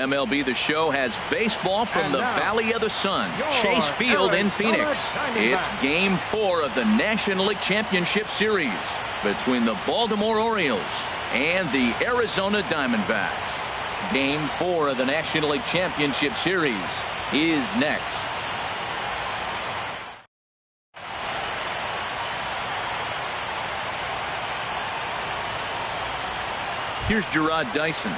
MLB The Show has baseball from the Valley of the Sun, Chase Field in Phoenix. It's Game 4 of the National League Championship Series between the Baltimore Orioles and the Arizona Diamondbacks. Game 4 of the National League Championship Series is next. Here's Gerard Dyson.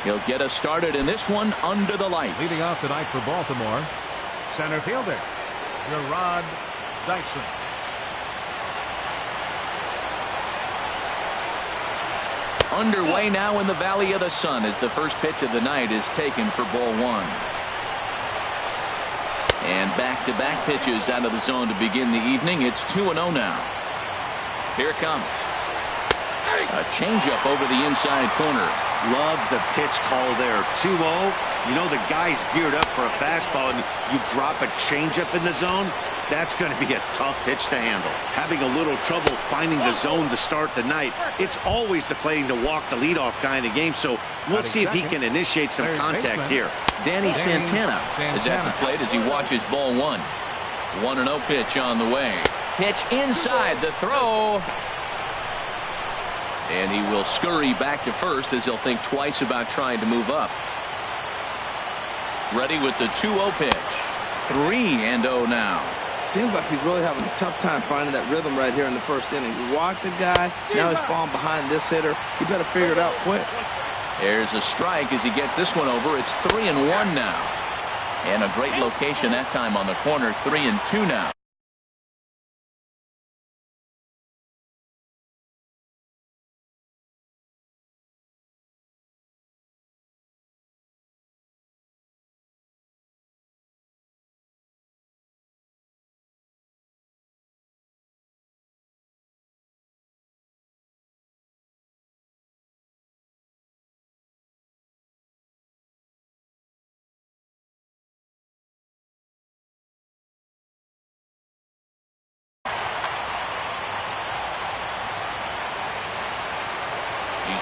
He'll get us started in this one under the lights. Leading off tonight for Baltimore, center fielder Gerard Dyson. Underway now in the Valley of the Sun as the first pitch of the night is taken for ball one. And back-to-back pitches out of the zone to begin the evening. It's 2-0 now. Here it comes. A changeup over the inside corner. Love the pitch call there. 2-0. You know the guy's geared up for a fastball, and you drop a changeup in the zone. That's going to be a tough pitch to handle. Having a little trouble finding the zone to start the night. It's always deflating to walk the leadoff guy in the game, so we'll see if he can initiate some contact here. Danny Santana is at the plate as he watches ball one. 1-0 pitch on the way. Pitch inside, the throw. And he will scurry back to first as he'll think twice about trying to move up. Ready with the 2-0 pitch. 3-0 now. Seems like he's really having a tough time finding that rhythm right here in the first inning. He walked a guy. Now he's falling behind this hitter. He better figure it out quick. There's a strike as he gets this one over. It's 3-1 now. And a great location that time on the corner. 3-2 now.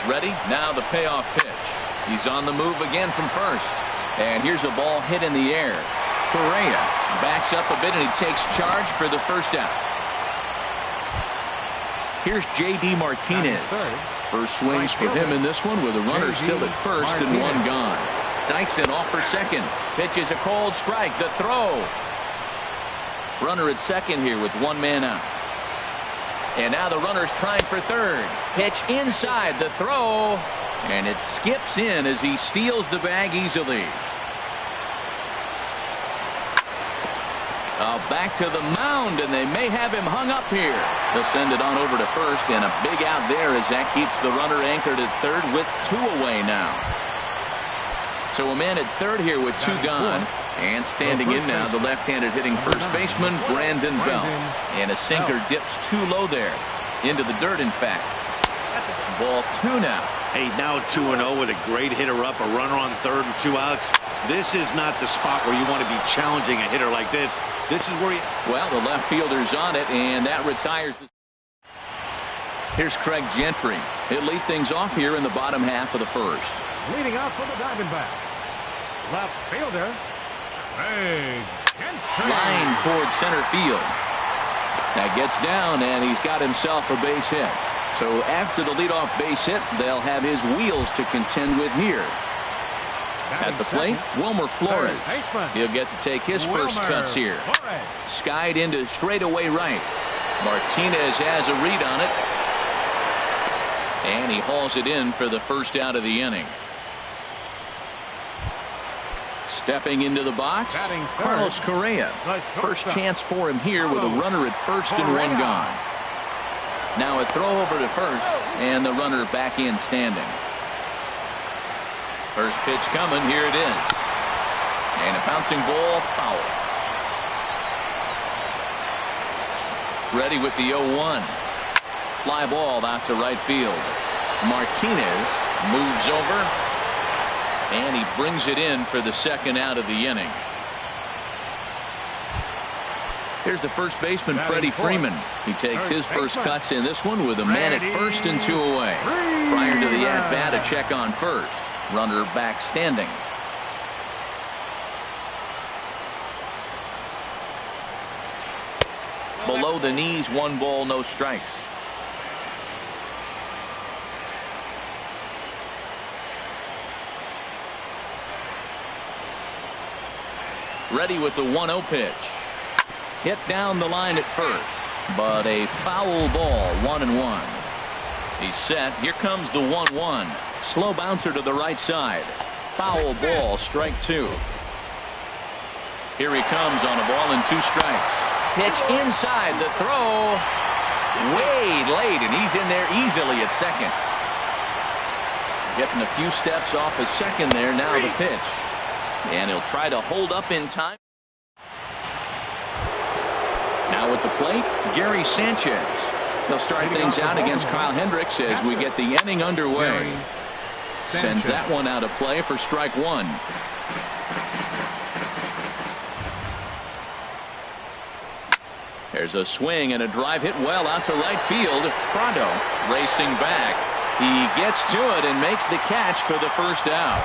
Ready? Now the payoff pitch. He's on the move again from first. And here's a ball hit in the air. Correa backs up a bit and he takes charge for the first out. Here's J.D. Martinez. First swings for him in this one with a runner still at first and one gone. Dyson off for second. Pitch is a cold strike. The throw. Runner at second here with one man out. And now the runner's trying for third. Pitch inside, the throw. And it skips in as he steals the bag easily. Back to the mound, and they may have him hung up here. They'll send it on over to first, and a big out there as that keeps the runner anchored at third with two away now. So a man at third here with two gone. And standing in now, the left-handed hitting first baseman, Brandon Belt. And a sinker dips too low there. Into the dirt, in fact. Ball two now. Hey, now 2-0 with a great hitter up, a runner on third and two outs. This is not the spot where you want to be challenging a hitter like this. This is where you... Well, the left fielder's on it, and that retires. Here's Craig Gentry. He'll lead things off here in the bottom half of the first. Leading off for the Diamondbacks, left fielder Craig Gentry. Line towards center field. That gets down, and he's got himself a base hit. So after the leadoff base hit, they'll have his wheels to contend with here. At the plate, Wilmer Flores. He'll get to take his first cuts here. Skied into straightaway right. Martinez has a read on it. And he hauls it in for the first out of the inning. Stepping into the box, Carlos Correa. First chance for him here with a runner at first and one gone. Now a throw over to first, and the runner back in standing. First pitch coming, here it is. And a bouncing ball, foul. Ready with the 0-1. Fly ball out to right field. Martinez moves over, and he brings it in for the second out of the inning. Here's the first baseman, Freddie Freeman. He takes his first cuts in this one with a man at first and two away. Prior to the at-bat, a check on first. Runner back standing. below the knees. 1 ball, no strikes. Ready with the 1-0 pitch. Hit down the line at first, but a foul ball. 1-1. He's set. Here comes the 1-1. Slow bouncer to the right side. Foul ball, strike 2. Here he comes on a ball and 2 strikes. Pitch inside, the throw way late, and he's in there easily at second. Getting a few steps off of second there. Now the pitch, and he'll try to hold up in time. Now at the plate, Gary Sanchez. He'll start things out against Kyle Hendricks as we get the inning underway. Sends that one out of play for strike 1. There's a swing and a drive hit well out to right field. Prado racing back. He gets to it and makes the catch for the first out.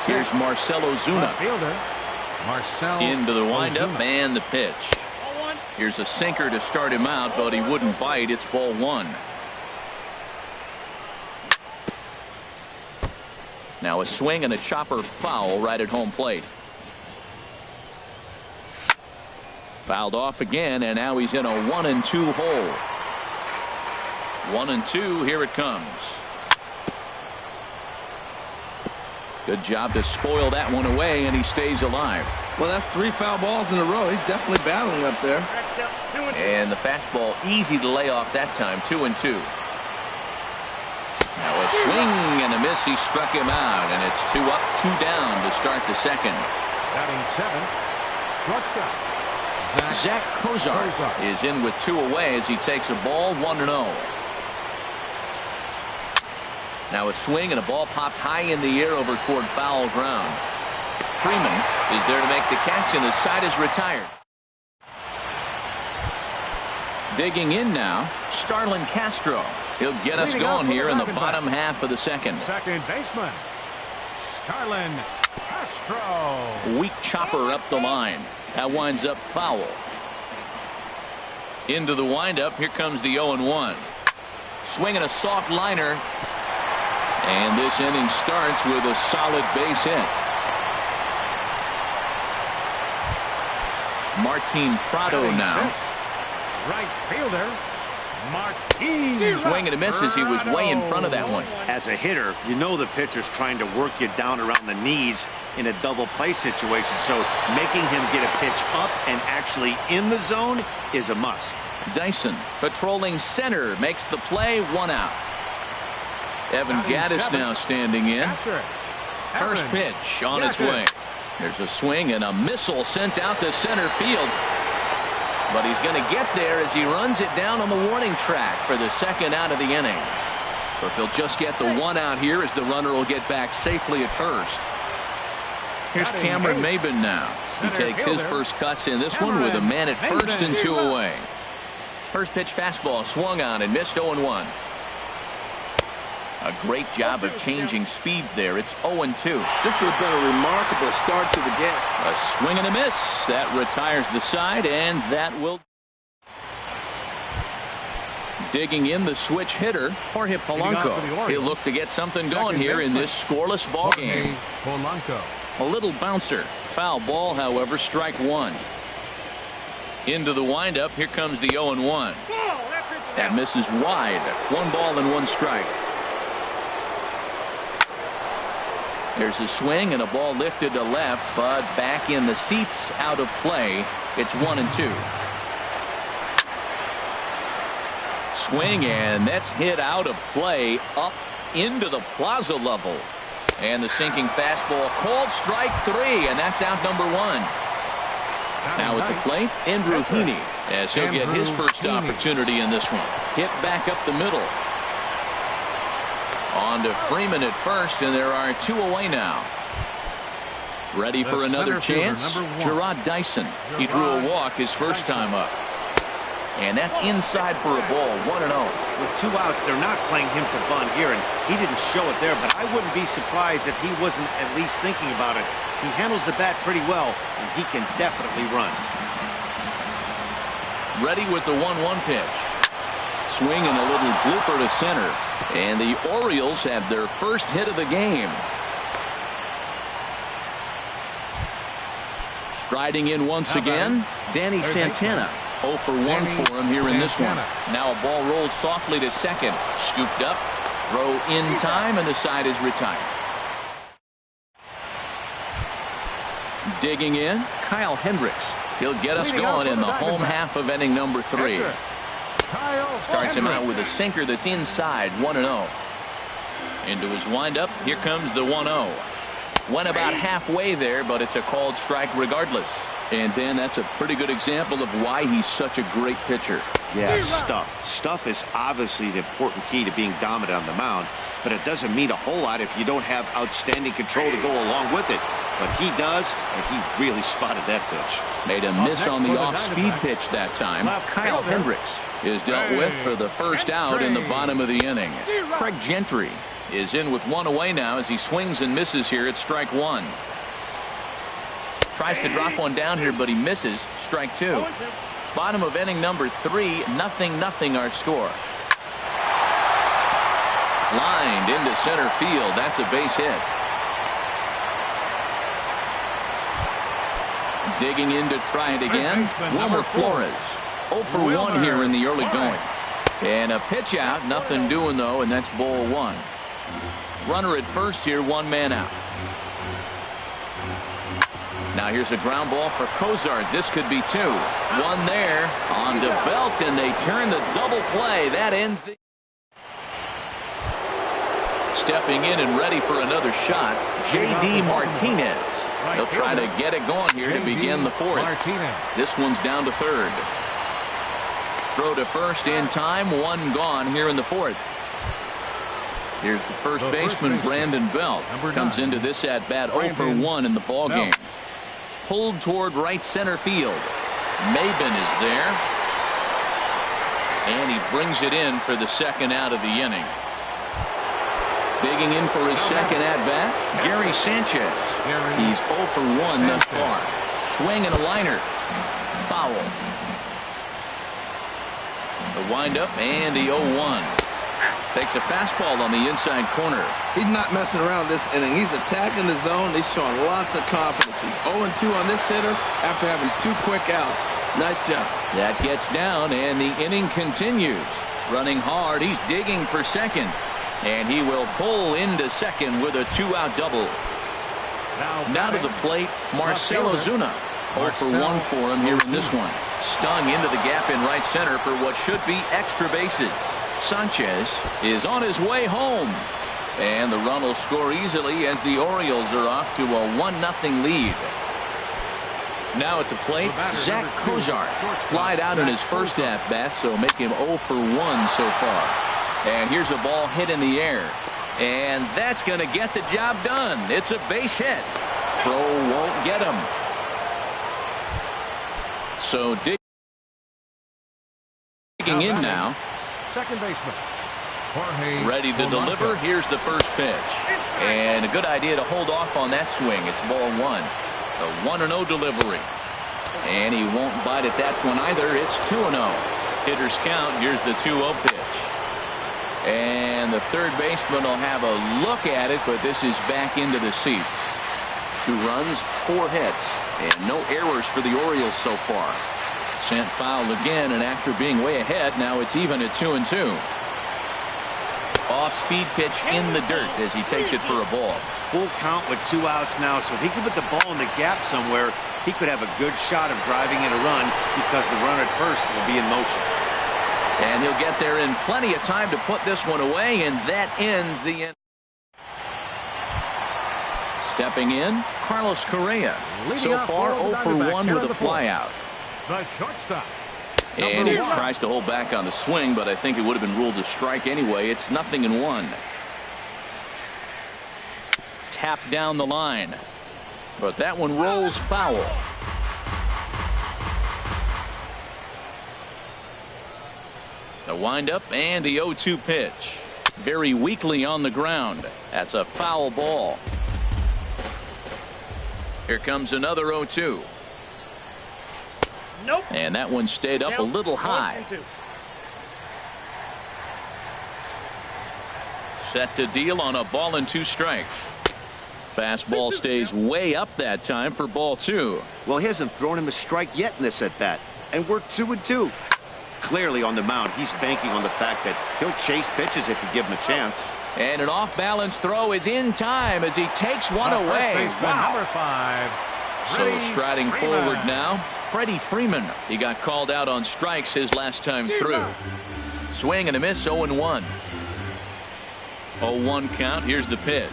Here's Marcell Ozuna. Into the windup and the pitch. Here's a sinker to start him out, but he wouldn't bite. It's ball 1. Now a swing and a chopper foul right at home plate. Fouled off again, and now he's in a 1-2 hole. 1-2, here it comes. Good job to spoil that one away, and he stays alive. Well, that's 3 foul balls in a row. He's definitely battling up there. And the fastball easy to lay off that time. 2-2. Now a swing and a miss. He struck him out, and it's 2 up, 2 down to start the second. Batting 7, shortstop. Zach Kozar is in with 2 away as he takes a ball. 1-0. Now a swing and a ball popped high in the air over toward foul ground. Freeman is there to make the catch, and the side is retired. Digging in now, Starlin Castro. He'll get us going here in the bottom half of the second. Second baseman, Starlin Castro. Weak chopper up the line. That winds up foul. Into the windup. Here comes the 0-1. Swinging a soft liner. And this inning starts with a solid base hit. Martin Prado now. Right fielder, Martin. Swing and a miss as he was way in front of that one. As a hitter, you know the pitcher's trying to work you down around the knees in a double play situation. So making him get a pitch up and actually in the zone is a must. Dyson patrolling center makes the play. 1 out. Evan Gaddis now standing in. First pitch on its way. There's a swing and a missile sent out to center field. But he's going to get there as he runs it down on the warning track for the second out of the inning. But they'll just get the 1 out here as the runner will get back safely at first. Here's Cameron Maben now. He takes his first cuts in this one with a man at first and 2 away. First pitch fastball swung on and missed. 0-1. A great job of changing speeds there. It's 0-2. This has been a remarkable start to the game. A swing and a miss. That retires the side, and that will. Digging in the switch hitter, Jorge Polanco. He'll look to get something going here in this scoreless ball game. A little bouncer. Foul ball, however, strike 1. Into the windup. Here comes the 0-1. That misses wide. 1 ball and 1 strike. There's a swing and a ball lifted to left, but back in the seats, out of play. It's 1-2. Swing, and that's hit out of play up into the plaza level. And the sinking fastball called strike 3, and that's out number 1. Now at the plate, Andrew Heaney, as he'll get his first opportunity in this one. Hit back up the middle. On to Freeman at first, and there are 2 away now. Ready for another chance? Gerard Dyson. He drew a walk his first time up. And that's inside for a ball. 1-0. With 2 outs, they're not playing him to bunt here, and he didn't show it there, but I wouldn't be surprised if he wasn't at least thinking about it. He handles the bat pretty well, and he can definitely run. Ready with the 1-1 pitch. Swing and a little blooper to center. And the Orioles have their first hit of the game. Striding in once again, Danny Santana. 0 for 1 for him here in this one. Now a ball rolls softly to second. Scooped up. Throw in time, and the side is retired. Digging in, Kyle Hendricks. He'll get us going in the home half of inning number 3. Starts him out with a sinker that's inside, 1-0. Into his windup, here comes the 1-0. Went about halfway there, but it's a called strike regardless. And then that's a pretty good example of why he's such a great pitcher. Yeah, stuff. Stuff is obviously the important key to being dominant on the mound, but it doesn't mean a whole lot if you don't have outstanding control to go along with it. But he does, and he really spotted that pitch. Made a miss on the off-speed pitch that time. Kyle Hendricks is dealt with for the first out in the bottom of the inning. Craig Gentry is in with 1 away now as he swings and misses here at strike 1. Tries to drop one down here, but he misses. Strike 2. Bottom of inning number 3, 0-0 our score. Lined into center field. That's a base hit. Digging in to try it again, Wilmer Flores. 0 for 1 here in the early going. And a pitch out, nothing doing though, and that's ball 1. Runner at first here, 1 man out. Now here's a ground ball for Cozart. This could be 2. 1 there on to Belt, and they turn the double play. That ends the... Stepping in and ready for another shot, J.D. Martinez. He'll try to get it going here to begin the 4th. This one's down to 3rd. Throw to first in time. 1 gone here in the 4th. Here's the first baseman, Brandon Belt. Comes into this at-bat 0 for 1 in the ballgame. Pulled toward right center field. Maben is there. And he brings it in for the 2nd out of the inning. Digging in for his 2nd at-bat, Gary Sanchez. He's 0 for 1 thus far. Swing and a liner. Foul. The windup and the 0-1. Takes a fastball on the inside corner. He's not messing around this inning. He's attacking the zone. He's showing lots of confidence. He's 0-2 on this hitter after having 2 quick outs. Nice job. That gets down, and the inning continues. Running hard. He's digging for second. And he will pull into second with a 2-out double. Now to the plate, Marcell Ozuna. 0 for 1 for him here in this one. Stung into the gap in right center for what should be extra bases. Sanchez is on his way home. And the run will score easily as the Orioles are off to a 1-0 lead. Now at the plate, Zach Cozart. Flied out in his first at-bat, so make him 0 for 1 so far. And here's a ball hit in the air. And that's going to get the job done. It's a base hit. Throw won't get him. So digging in now. Second baseman. Ready to deliver. Here's the first pitch. And a good idea to hold off on that swing. It's ball 1. A 1-0 delivery. And he won't bite at that one either. It's 2-0. Hitters count. Here's the 2-0 pitch. And the third baseman will have a look at it, but this is back into the seats. 2 runs, 4 hits, and no errors for the Orioles so far. Sent foul again, and after being way ahead, now it's even at 2-2. Off-speed pitch in the dirt as he takes it for a ball. Full count with 2 outs now, so if he could put the ball in the gap somewhere, he could have a good shot of driving in a run because the runner at first will be in motion. And he'll get there in plenty of time to put this one away, and that ends the inning. Stepping in, Carlos Correa. So far, 0 for 1 with a flyout. The shortstop. And he tries to hold back on the swing, but I think it would have been ruled a strike anyway. It's 0-1. Tap down the line. But that one rolls foul. The windup and the 0-2 pitch. Very weakly on the ground. That's a foul ball. Here comes another 0-2. And that one stayed up a little high. Set to deal on a ball and 2 strikes. Fastball stays way up that time for ball 2. Well, he hasn't thrown him a strike yet in this at-bat, and we're 2-2. Clearly on the mound, he's banking on the fact that he'll chase pitches if you give him a chance. And an off-balance throw is in time as he takes one away. Wow. Number 5. So striding forward now, Freddie Freeman. He got called out on strikes his last time through. Swing and a miss, 0-1. 0-1 count. Here's the pitch.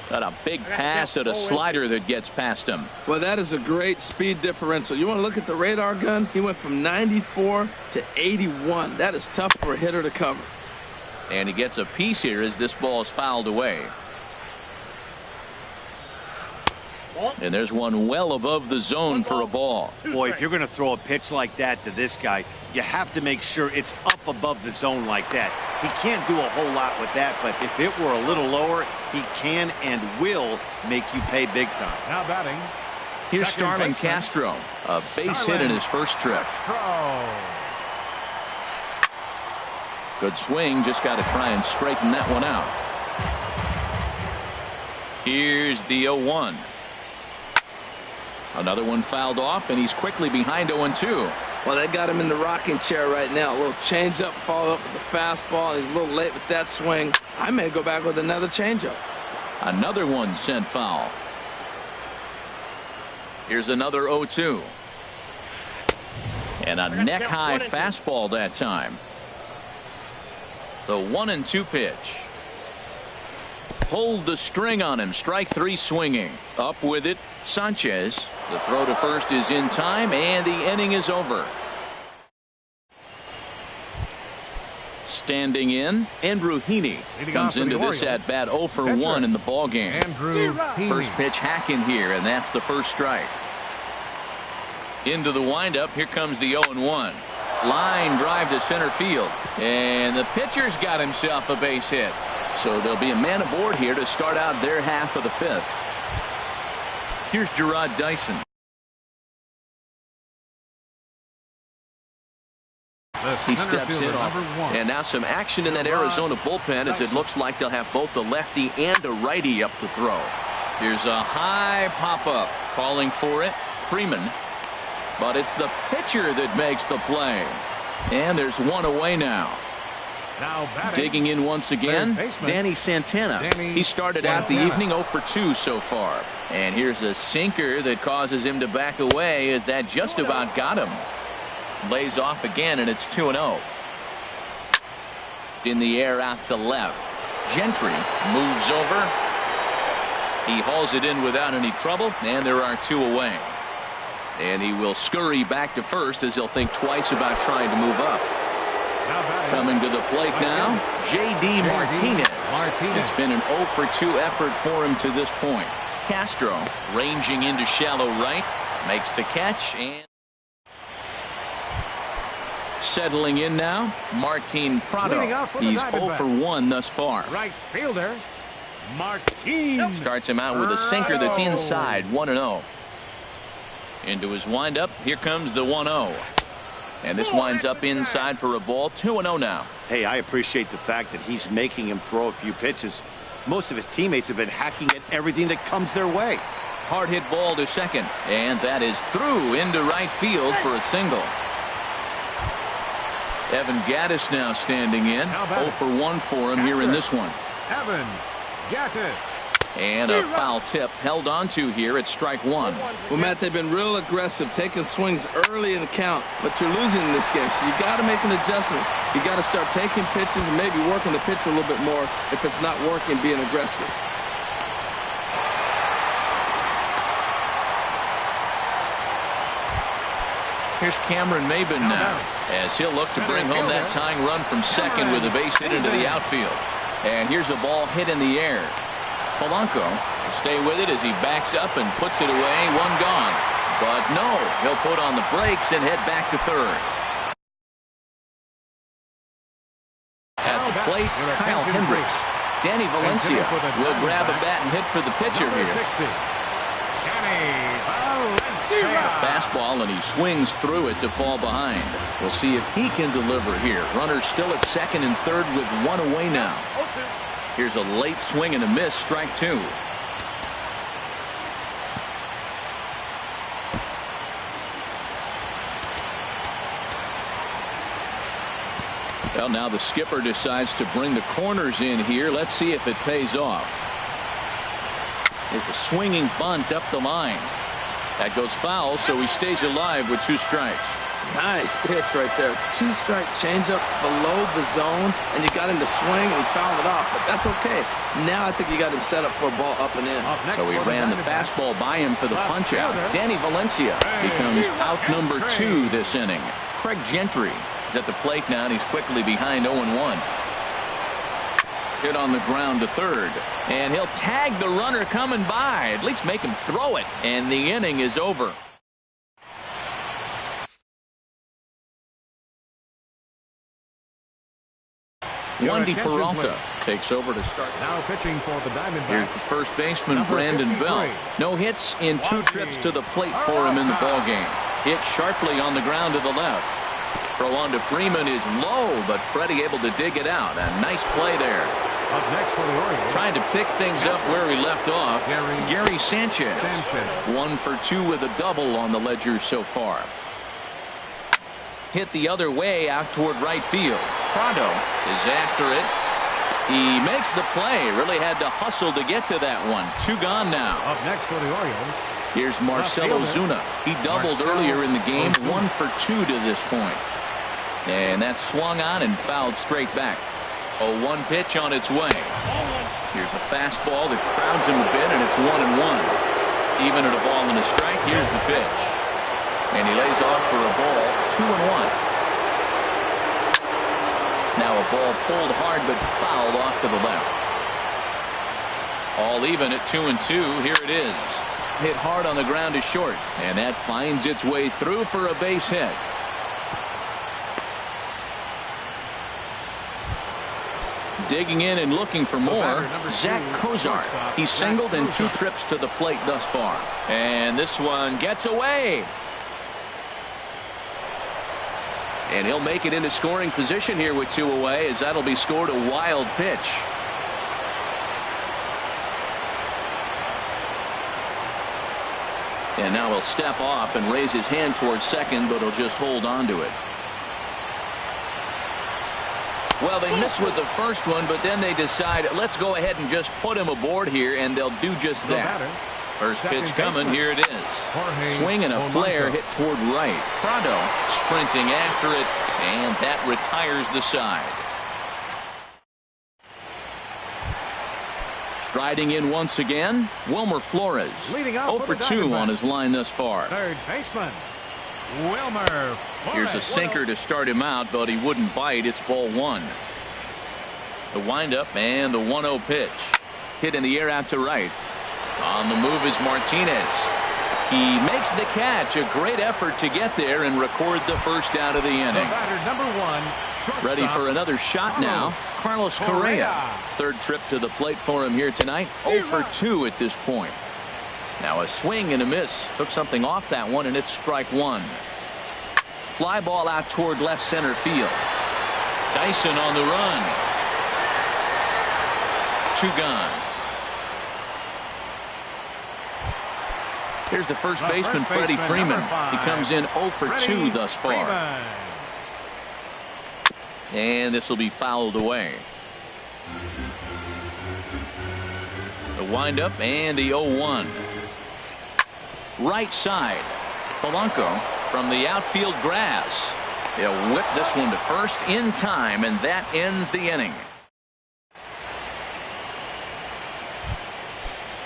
Got a big pass at a slider that gets past him. Well, that is a great speed differential. You want to look at the radar gun? He went from 94 to 81. That is tough for a hitter to cover. And he gets a piece here as this ball is fouled away. And there's one well above the zone for a ball. Boy, if you're going to throw a pitch like that to this guy, you have to make sure it's up above the zone like that. He can't do a whole lot with that, but if it were a little lower, he can and will make you pay big time. Now batting. Here's Starlin Castro, a base hit in his first trip. Good swing, just got to try and straighten that one out. Here's the 0-1. Another one fouled off, and he's quickly behind 0-2. Well, they got him in the rocking chair right now. A little changeup, follow up with the fastball. He's a little late with that swing. I may go back with another changeup. Another one sent foul. Here's another 0-2. And a neck-high fastball that time. The 1-2 pitch. Pulled the string on him. Strike 3 swinging. Up with it, Sanchez. The throw to first is in time, and the inning is over. Standing in, Andrew Heaney comes into this at-bat 0 for 1 in the ballgame. First pitch hacking here, and that's the first strike. Into the windup, here comes the 0-1. Line drive to center field, and the pitcher's got himself a base hit. So there'll be a man aboard here to start out their half of the 5th. Here's Gerard Dyson. He steps in, and now some action in that Arizona bullpen as it looks like they'll have both a lefty and a righty up to throw. Here's a high pop-up, calling for it, Freeman. But it's the pitcher that makes the play. And there's one away now. Digging in once again, Danny Santana. He started out the evening 0 for 2 so far. And here's a sinker that causes him to back away as that just about got him. Lays off again, and it's 2-0. In the air out to left. Gentry moves over. He hauls it in without any trouble, and there are 2 away. And he will scurry back to first as he'll think twice about trying to move up. Coming to the plate now, J.D. Martinez. It's been an 0 for 2 effort for him to this point. Castro ranging into shallow right, makes the catch, and settling in now, Martin Prado. He's 0 for 1 thus far. Right fielder, Martin. Starts him out with a sinker that's inside, 1-0. Into his windup, here comes the 1-0. And this winds up inside for a ball, 2-0 now. Hey, I appreciate the fact that he's making him throw a few pitches. Most of his teammates have been hacking at everything that comes their way. Hard hit ball to second, and that is through into right field for a single. Evan Gattis now standing in, 0 for 1 for him here in this one. Evan Gattis. And a foul tip held onto here at strike 1. Well, Matt, they've been real aggressive, taking swings early in the count, but you're losing in this game, so you got to make an adjustment. You got to start taking pitches and maybe working the pitcher a little bit more if it's not working, being aggressive. Here's Cameron Maybin now, as he'll look to bring home that tying run from second with a base hit into the outfield. And here's a ball hit in the air. Polanco will stay with it as he backs up and puts it away. One gone. But no, he'll put on the brakes and head back to third. At the plate, Kyle Hendricks. Danny Valencia will grab a bat and hit for the pitcher here. Danny Valencia. Fastball, and he swings through it to fall behind. We'll see if he can deliver here. Runner still at second and third with one away now. Here's a late swing and a miss, strike two. Well, now the skipper decides to bring the corners in here. Let's see if it pays off. It's a swinging bunt up the line. That goes foul, so he stays alive with two strikes. Nice pitch right there. Two-strike changeup below the zone, and you got him to swing and he fouled it off, but that's okay. Now I think you got him set up for a ball up and in. So he ran the fastball by him for the punch-out. Danny Valencia becomes out number two this inning. Craig Gentry is at the plate now, and he's quickly behind 0-1. Hit on the ground to third, and he'll tag the runner coming by, at least make him throw it, and the inning is over. Wendy Peralta takes over to start. Now pitching for the Diamondbacks. Here's the first baseman, Brandon Bell. No hits in two trips to the plate for him in the ballgame. Hit sharply on the ground to the left. Throw on to Freeman is low, but Freddie able to dig it out. A nice play there. Up next for the Orioles. Trying to pick things up where he left off. Gary Sanchez. 1 for 2 with a double on the ledger so far. Hit the other way out toward right field. Prado is after it. He makes the play. Really had to hustle to get to that one. 2 gone now. Up next for the Orioles. Here's Marcell Ozuna. He doubled earlier in the game. 1 for 2 to this point. And that's swung on and fouled straight back. 0-1 pitch on its way. Here's a fastball that crowds him a bit, and it's 1-1. Even at a ball and a strike, here's the pitch. And he lays off for a ball. 2-1. Now a ball pulled hard but fouled off to the left. All even at 2-2. Here it is. Hit hard on the ground to short, and that finds its way through for a base hit. Digging in and looking for more, Zach Kozar. He's singled in 2 trips to the plate thus far. And this one gets away. And he'll make it into scoring position here with 2 away, as that'll be scored a wild pitch. And now he'll step off and raise his hand towards second, but he'll just hold on to it. Well, they missed with the first one, but then they decide, let's go ahead and just put him aboard here, and they'll do just that. First pitch coming, here it is. Swing and a flare hit toward right. Prado sprinting after it, and that retires the side. Striding in once again, Wilmer Flores. 0 for 2 on his line thus far. Third baseman, Wilmer Flores. Here's a sinker to start him out, but he wouldn't bite. It's ball 1. The windup and the 1-0 pitch. Hit in the air out to right. On the move is Martinez. He makes the catch. A great effort to get there and record the first out of the inning. Number 1, ready for another shot now. Carlos Correa. Third trip to the plate for him here tonight. 0 for 2 at this point. Now a swing and a miss. Took something off that one, and it's strike 1. Fly ball out toward left center field. Dyson on the run. 2 gone. Here's the first baseman, Freddie Freeman. He comes in 0 for 2 thus far. And this will be fouled away. The windup and the 0-1. Right side. Polanco from the outfield grass. They'll whip this one to first in time, and that ends the inning.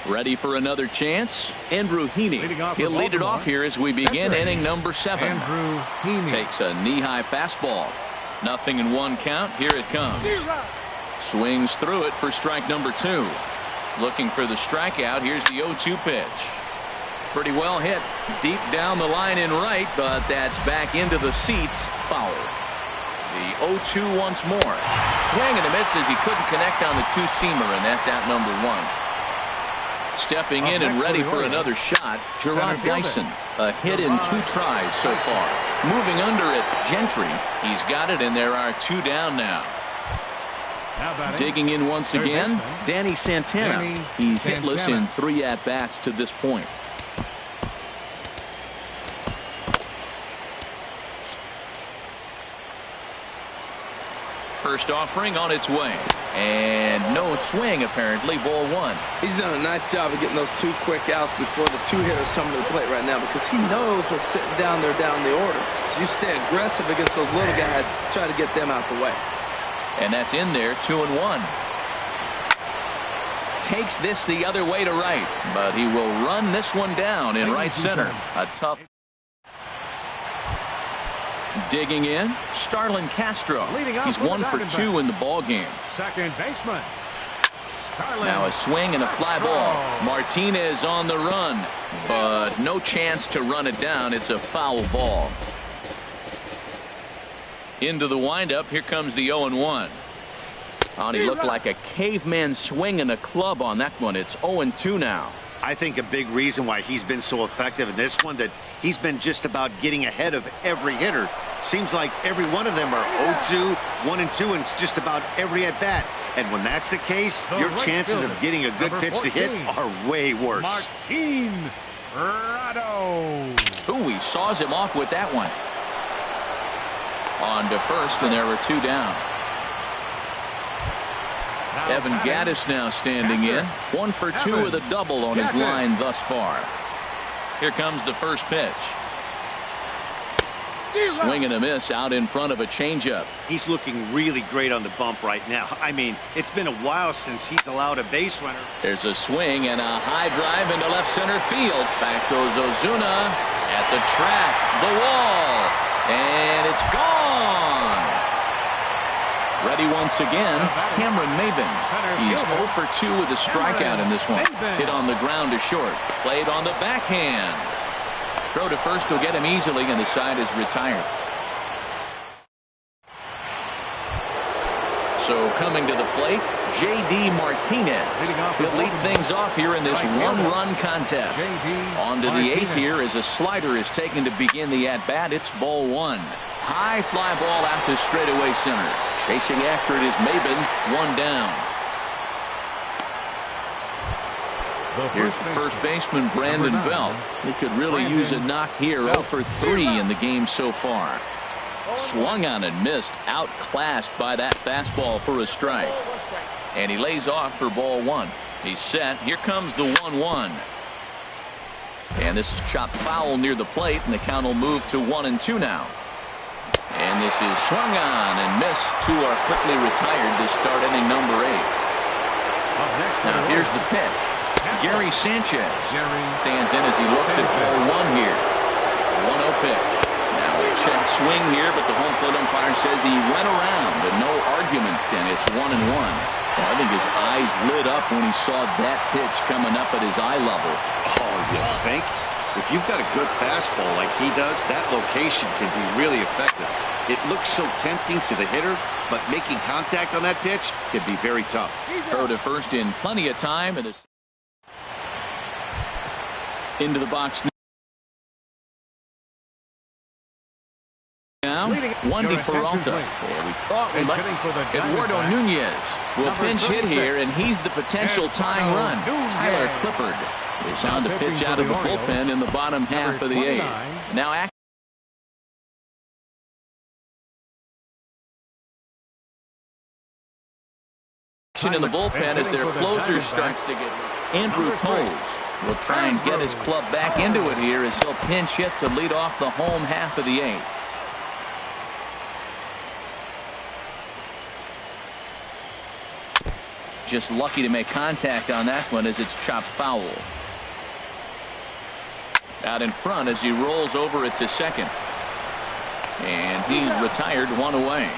Ready for another chance? Andrew Heaney. He'll lead it off here as we begin inning number 7. Andrew Heaney takes a knee-high fastball. 0-1 count. Here it comes. Swings through it for strike number 2. Looking for the strikeout. Here's the 0-2 pitch. Pretty well hit deep down the line in right, but that's back into the seats. Foul. The 0-2 once more. Swing and a miss as he couldn't connect on the 2-seamer, and that's out number 1. Stepping in and ready for another shot, Gerard Dyson. A hit in 2 tries so far. Moving under it, Gentry. He's got it, and there are 2 down now. Digging in once again, Danny Santana. He's hitless in 3 at-bats to this point. First offering on its way. And no swing, apparently. Ball 1. He's done a nice job of getting those 2 quick outs before the 2 hitters come to the plate right now, because he knows what's sitting down there down the order. So you stay aggressive against those little guys, try to get them out the way. And that's in there, 2-1. Takes this the other way to right, but he will run this one down in right center. A tough. Digging in, Starlin Castro. He's 1 for 2 in the ball game. Second baseman. Now a swing and a fly ball. Martinez on the run, but no chance to run it down. It's a foul ball. Into the windup. Here comes the 0-1. Oh, he looked like a caveman swinging a club on that one. It's 0-2 now. I think a big reason why he's been so effective in this one, that he's been just about getting ahead of every hitter. Seems like every one of them are 0-2, 1-2, and it's just about every at-bat. And when that's the case, your chances of getting a good pitch to hit are way worse. Martin Rado. Ooh, he saws him off with that one. On to first, and there were 2 down. Evan Gattis now standing in. 1 for 2 with a double on his line thus far. Here comes the first pitch. Swing and a miss out in front of a changeup. He's looking really great on the bump right now. I mean, it's been a while since he's allowed a base runner. There's a swing and a high drive into left center field. Back goes Ozuna at the track, the wall, and it's gone. Ready once again, Cameron Maybin. He's 0 for 2 with a strikeout in this one. Hit on the ground to short. Played on the backhand. Throw to first will get him easily, and the side is retired. So coming to the plate, J.D. Martinez. He'll lead things off here in this 1-run contest. On to the 8th here as a slider is taken to begin the at-bat. It's ball 1. High fly ball out to straightaway center. Chasing after it is Maybin. 1 down. Here's the first baseman, Brandon Belt. He could really use a knock here. 0 for 3 in the game so far. Swung on and missed. Outclassed by that fastball for a strike. And he lays off for ball 1. He's set. Here comes the 1-1. And this is chopped foul near the plate, and the count will move to 1-2 now. And this is swung on and missed. 2 are quickly retired to start inning number 8. Now here's the pitch. Gary Sanchez stands in as he looks at ball 1 here. 1-0 pitch. Now a check swing here, but the home plate umpire says he went around and no argument, and it's 1-1. Well, I think his eyes lit up when he saw that pitch coming up at his eye level. Oh, you think? If you've got a good fastball like he does, that location can be really effective. It looks so tempting to the hitter, but making contact on that pitch can be very tough. Throw to first in plenty of time, and it's into the box now. Wandy Peralta. Yeah, we thought we let Eduardo Nunez will pinch hit here, and he's the potential tying run. Tyler Clippard is on to pitch out of the bullpen in the bottom half of the 8th. Now action in the bullpen as their closer starts to get. Andrew Toles will try and get his club back into it here as he'll pinch hit to lead off the home half of the 8th. Just lucky to make contact on that one as it's chopped foul. Out in front as he rolls over it to second. And he's retired, 1 away.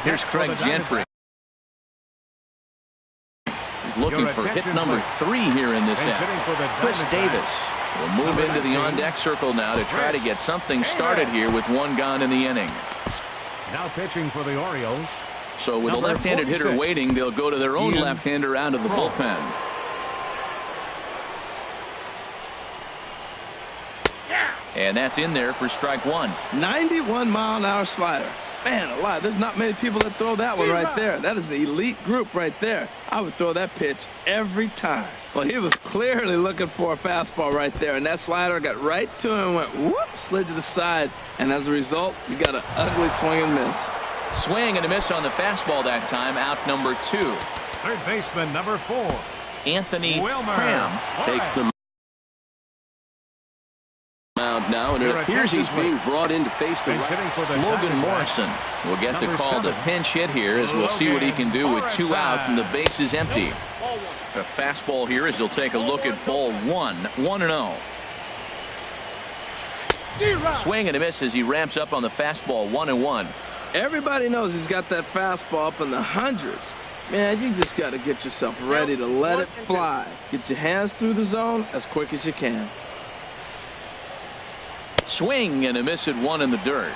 Here's Craig Gentry. He's looking for hit number 3 here in this half. Chris Davis will move into the on-deck circle now to try to get something started here with 1 gone in the inning. Now pitching for the Orioles, So with a Number left-handed hitter 46. waiting, they'll go to their own Ian left-hander out of the Kroll. bullpen. And that's in there for strike one. 91-mile-an-hour slider. Man alive, there's not many people that throw that one right there. That is an elite group right there. I would throw that pitch every time. Well, he was clearly looking for a fastball right there, and that slider got right to him and went whoop, slid to the side, and as a result, you got an ugly swing and miss. Swing and a miss on the fastball that time, out number 2. Third baseman, number 4. Anthony Wilmer. Cram takes the mound now, and it appears he's being brought in to face the Logan Morrison will get the call to pinch hit here, as we'll see what he can do with 2 out and the base is empty. A fastball here as he'll take a look at ball 1, 1-0. Swing and a miss as he ramps up on the fastball, 1-1. Everybody knows he's got that fastball up in the hundreds. Man, you just got to get yourself ready to let it fly. Get your hands through the zone as quick as you can. Swing and a miss at 1 in the dirt.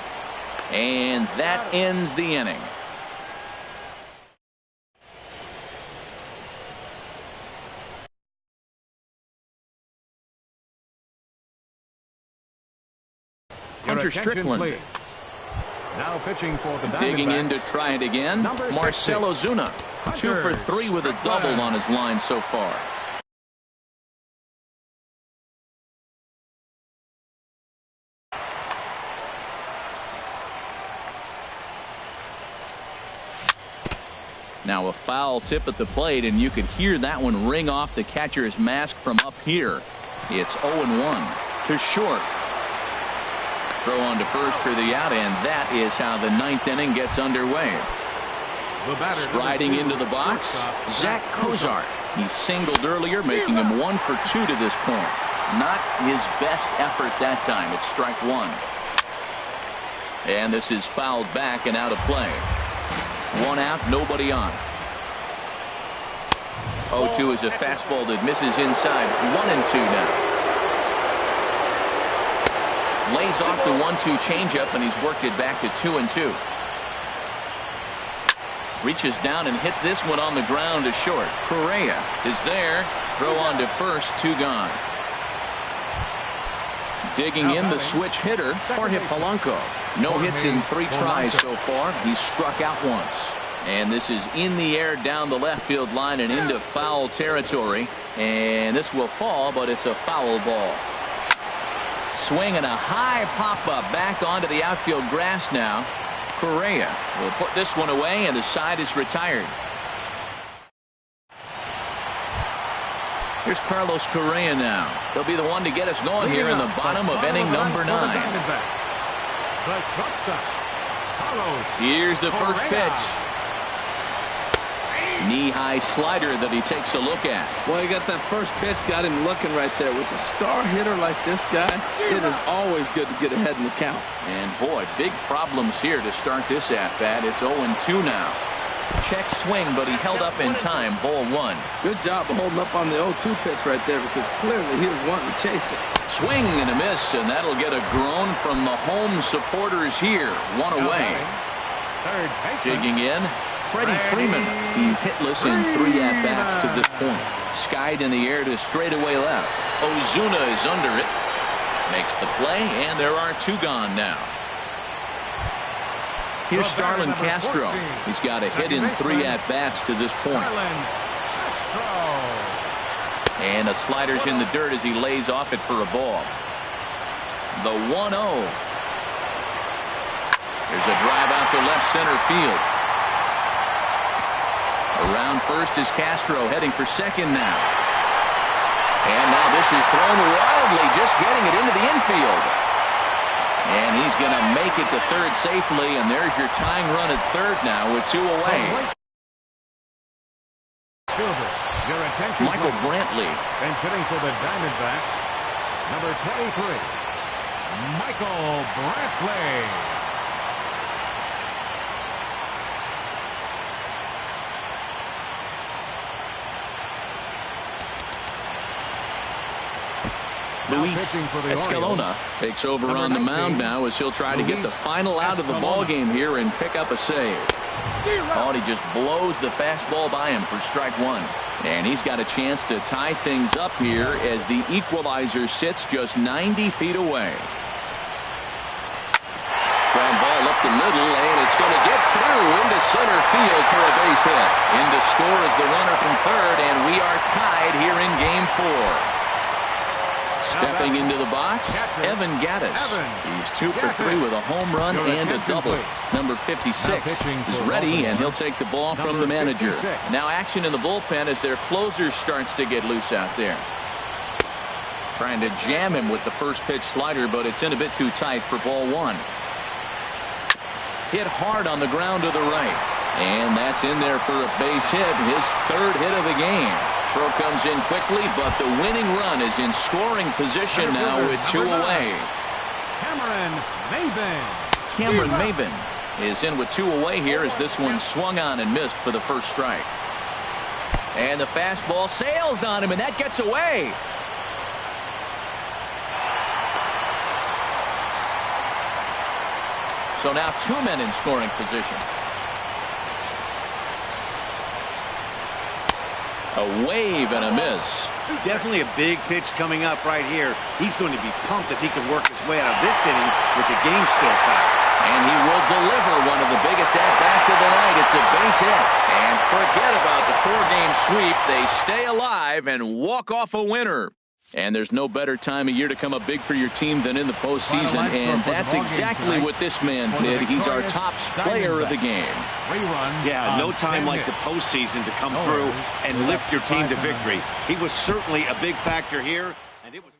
And that ends the inning. Hunter Strickland Please. Now pitching for the digging in to Diamondbacks. try it again. Number Marcell 60. Ozuna, 2 for 3 with a double on his line so far. Now a foul tip at the plate, and you could hear that one ring off the catcher's mask from up here. It's 0-1 to short. Throw on to first for the out, and that is how the 9th inning gets underway. Striding into the box, Zach Cozart. He singled earlier, making him 1 for 2 to this point. Not his best effort that time. It's strike 1. And this is fouled back and out of play. 1 out, nobody on. 0-2 is a fastball that misses inside. 1-2 now. Lays off the 1-2 changeup, and he's worked it back to 2-2. Reaches down and hits this one on the ground to short. Correa is there. Throw on to first, 2 gone. Digging in the switch hitter, Jorge Polanco. No hits in 3 tries so far. He's struck out once. And this is in the air down the left field line and into foul territory. And this will fall, but it's a foul ball. Swing and a high pop-up back onto the outfield grass now. Correa will put this one away, and the side is retired. Here's Carlos Correa now. He'll be the one to get us going here in the bottom of inning number 9. Here's the first pitch. Knee-high slider that he takes a look at. Well, he got that first pitch, got him looking right there. With a star hitter like this guy, it is always good to get ahead in the count. And boy, big problems here to start this at-bat. It's 0-2 now. Check swing, but he held up in time. Ball 1. Good job of holding up on the 0-2 pitch right there, because clearly he was wanting to chase it. Swing and a miss, and that'll get a groan from the home supporters here. 1 away. Digging in, Freddie Freeman. He's hitless in 3 at-bats to this point. Skied in the air to straightaway left. Ozuna is under it. Makes the play, and there are 2 gone now. Here's Starlin Castro. He's got a hit in 3 at-bats to this point. And the slider's in the dirt as he lays off it for a ball. The 1-0. There's a drive out to left center field. Around first is Castro, heading for second now. And now this is thrown wildly, just getting it into the infield. And he's going to make it to third safely, and there's your tying run at third now with 2 away. Michael Brantley. And hitting for the Diamondbacks, number 23, Michael Brantley. Luis Escalona takes over on the mound now as he'll try to get the final out of the ball game here and pick up a save. Oh, and he just blows the fastball by him for strike one. And he's got a chance to tie things up here as the equalizer sits just 90 feet away. Ground ball up the middle, and it's going to get through into center field for a base hit. In to score is the runner from third, and we are tied here in Game 4. Stepping into the box, Evan Gaddis. He's 2 for 3 with a home run and a double. Number 56 is ready, and he'll take the ball from the manager. Now action in the bullpen as their closer starts to get loose out there. Trying to jam him with the first pitch slider, but it's in a bit too tight for ball one. Hit hard on the ground to the right. And that's in there for a base hit, his third hit of the game. Throw comes in quickly, but the winning run is in scoring position now with 2 away. Cameron Maven is in with 2 away here as this one swung on and missed for the first strike. And the fastball sails on him, and that gets away. So now 2 men in scoring position. A wave and a miss. Definitely a big pitch coming up right here. He's going to be pumped if he can work his way out of this inning with the game still tied. And he will deliver one of the biggest at-bats of the night. It's a base hit. And forget about the 4-game sweep. They stay alive and walk off a winner. And there's no better time of year to come up big for your team than in the postseason. And that's exactly what this man did. He's our top player of the game. Yeah, no time like the postseason to come through and lift your team to victory. He was certainly a big factor here. And it was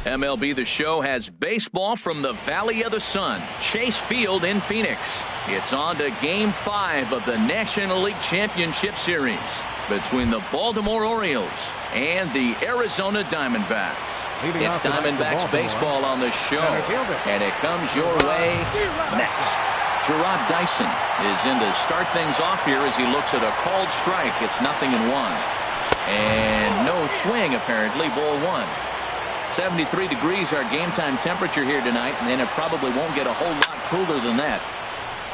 MLB The Show has baseball from the Valley of the Sun, Chase Field in Phoenix. It's on to Game 5 of the National League Championship Series between the Baltimore Orioles and the Arizona Diamondbacks. It's Diamondbacks baseball on the show, and it comes your way next. Gerard Dyson is in to start things off here as he looks at a called strike. It's 0-1. And no swing, apparently. Ball 1. 73 degrees our game time temperature here tonight, and it probably won't get a whole lot cooler than that.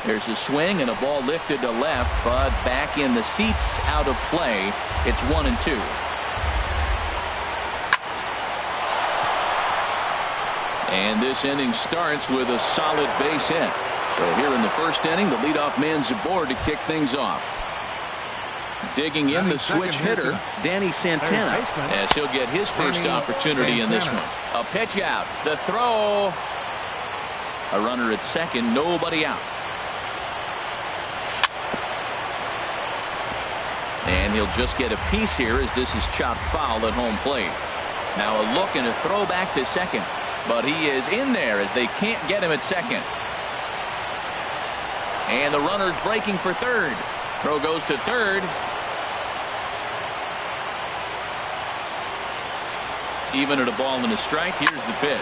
There's a swing and a ball lifted to left, but back in the seats, out of play. It's 1-2. And this inning starts with a solid base hit. So here in the first inning, the leadoff man's aboard to kick things off. Digging in the switch hitter, Danny Santana, as he'll get his first opportunity in this one. A pitch out. The throw. A runner at second, nobody out. And he'll just get a piece here as this is chopped foul at home plate. Now a look and a throw back to second. But he is in there as they can't get him at second. And the runner's breaking for third. Throw goes to third. Even at a ball and a strike, here's the pitch.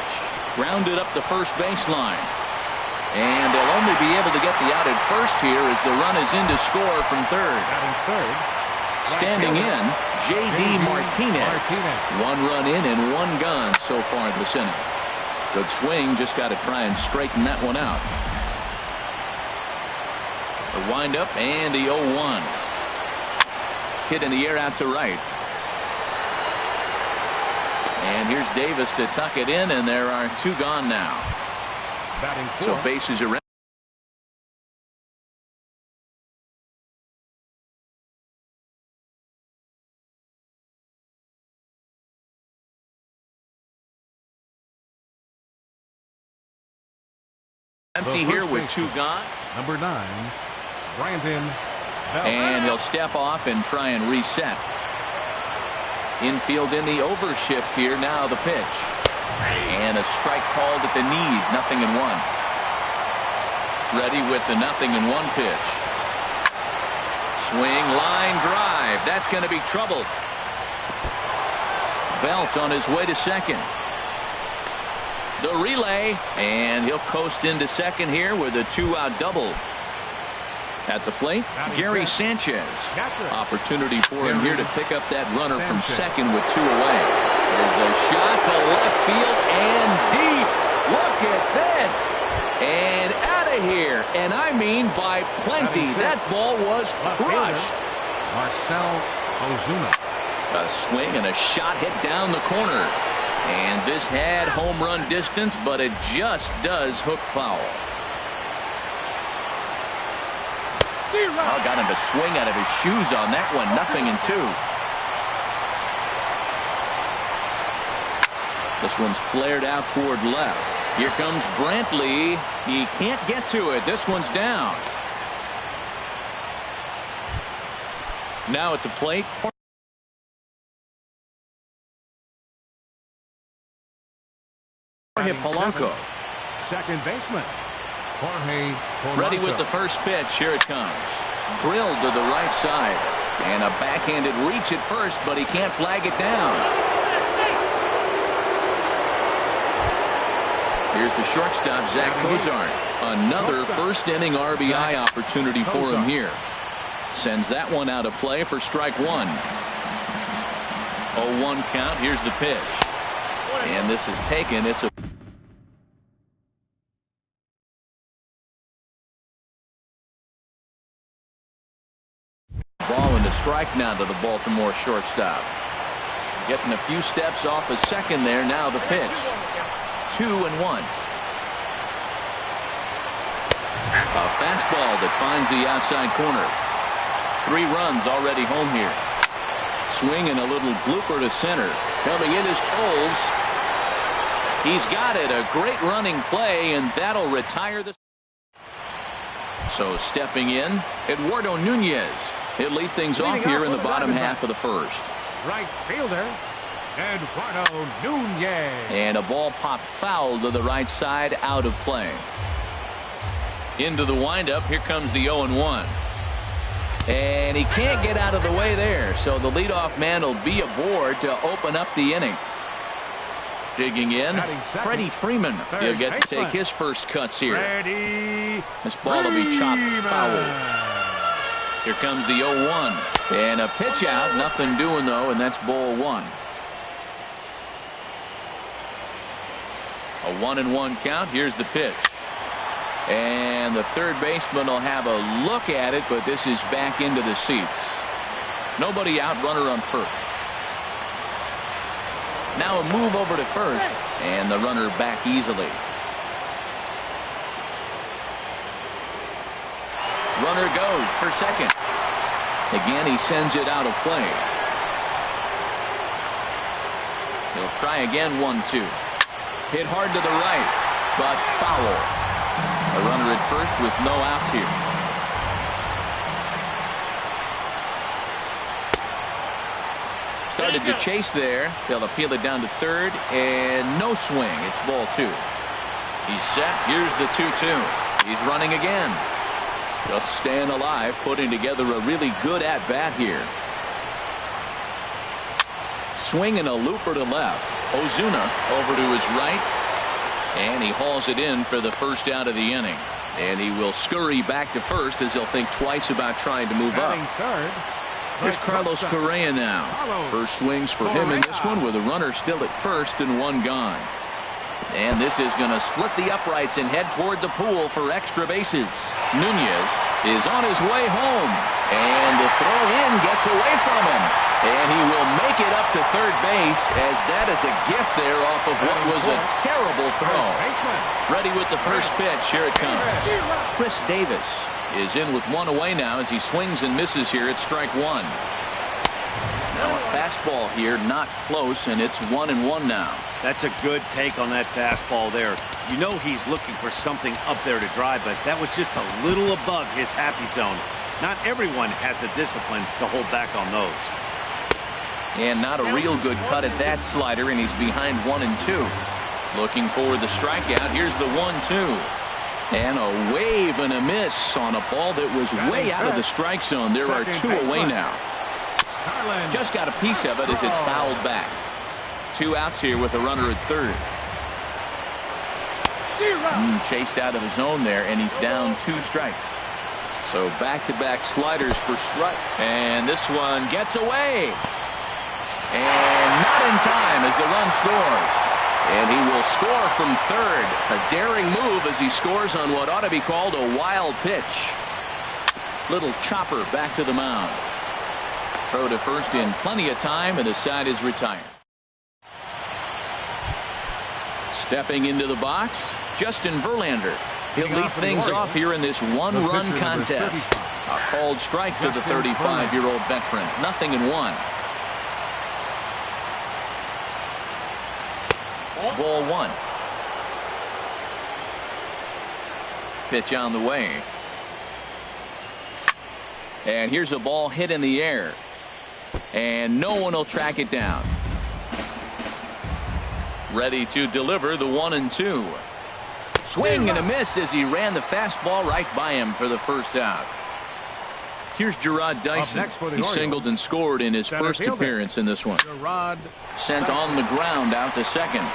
Grounded up the first baseline. And they'll only be able to get the out at first here as the run is in to score from third. Standing in, J.D. Martinez. 1 run in and 1 gone so far this inning. Good swing, just got to try and straighten that one out. The windup and the 0-1. Hit in the air out to right. And here's Davis to tuck it in, and there are 2 gone now. So bases are empty here with 2 gone. Number 9, Brandon Bell. And he'll step off and try and reset. Infield in the overshift here. Now the pitch. And a strike called at the knees. 0-1. Ready with the 0-1 pitch. Swing, line drive. That's going to be trouble. Belt on his way to second. The relay, and he'll coast into second here with a 2-out double. At the plate, Gary Sanchez. Opportunity for him here to pick up that runner from second with 2 away. There's a shot to left field and deep. Look at this. And out of here. And I mean by plenty. That ball was crushed. Marcell Ozuna. A swing and a shot hit down the corner. And this had home run distance, but it just does hook foul. Oh, got him to swing out of his shoes on that one. 0-2. This one's flared out toward left. Here comes Brantley. He can't get to it. This one's down. Now at the plate. Jorge Polanco. Second baseman. Jorge Polanco. Ready with the first pitch. Here it comes. Drilled to the right side. And a backhanded reach at first, but he can't flag it down. Here's the shortstop, Zach Cozart. Another first inning RBI opportunity for him here. Sends that one out of play for strike 1. 0-1 count. Here's the pitch. And this is taken. It's a ball and a strike now to the Baltimore shortstop. Getting a few steps off a second there. Now the pitch. 2-1. A fastball that finds the outside corner. 3 runs already home here. Swing and a little blooper to center. Coming in is Toles. He's got it. A great running play, and that'll retire the. So stepping in, Eduardo Nunez. He'll lead things off here in the bottom half of the first. Right fielder, Eduardo Nunez. And a ball popped foul to the right side, out of play. Into the windup. Here comes the 0-1. And he can't get out of the way there. So the leadoff man will be aboard to open up the inning. Digging in, Batting second, Freddie Freeman. third He'll get to baseman. take his first cuts here. Freddie This ball will be chopped Freeman. foul. Here comes the 0-1. And a pitch out. Nothing doing, though, and that's ball one. A 1-1 count. Here's the pitch. And the third baseman will have a look at it, but this is back into the seats. Nobody out, runner on first. Now a move over to first, and the runner back easily. Runner goes for second. Again, he sends it out of play. He'll try again, 1-2. Hit hard to the right, but foul. A runner at first with no outs here. Started to chase there. They'll appeal it down to third, and no swing. It's ball two. He's set. Here's the 2-2. He's running again. Just staying alive, putting together a really good at-bat here. Swinging a looper to left. Ozuna over to his right. And he hauls it in for the first out of the inning. And he will scurry back to first as he'll think twice about trying to move up. Third, Here's Carlos Correa now. First swings for him in this one with a runner still at first and one gone. And this is going to split the uprights and head toward the pool for extra bases. Nunez is on his way home. And the throw in gets away from him. And he will make it up to third base as that is a gift there off of what was a terrible throw. Ready with the first pitch. Here it comes. Chris Davis is in with one away now as he swings and misses here at strike one. Now a fastball here, not close, and it's 1-1 now. That's a good take on that fastball there. You know he's looking for something up there to drive, but that was just a little above his happy zone. Not everyone has the discipline to hold back on those. And not a real good cut at that slider, and he's behind 1-2. Looking for the strikeout. Here's the 1-2. And a wave and a miss on a ball that was way out of the strike zone. There are two away now. Just got a piece of it as it's fouled back. Two outs here with a runner at third. Chased out of the zone there, and he's down 2 strikes. So back-to-back sliders for strike. And this one gets away. And not in time as the run scores. And he will score from third. A daring move as he scores on what ought to be called a wild pitch. Little chopper back to the mound. Throw to first in plenty of time, and the side is retired. Stepping into the box, Justin Verlander. He'll lead things off here in this one-run contest. A called strike to the 35-year-old veteran. 0-1. Ball one. Pitch on the way. And here's a ball hit in the air. And no one will track it down. Ready to deliver the 1-2. Swing and a miss as he ran the fastball right by him for the first out. Here's Gerard Dyson. He singled and scored in his first appearance in this one. Sent on the ground out to second.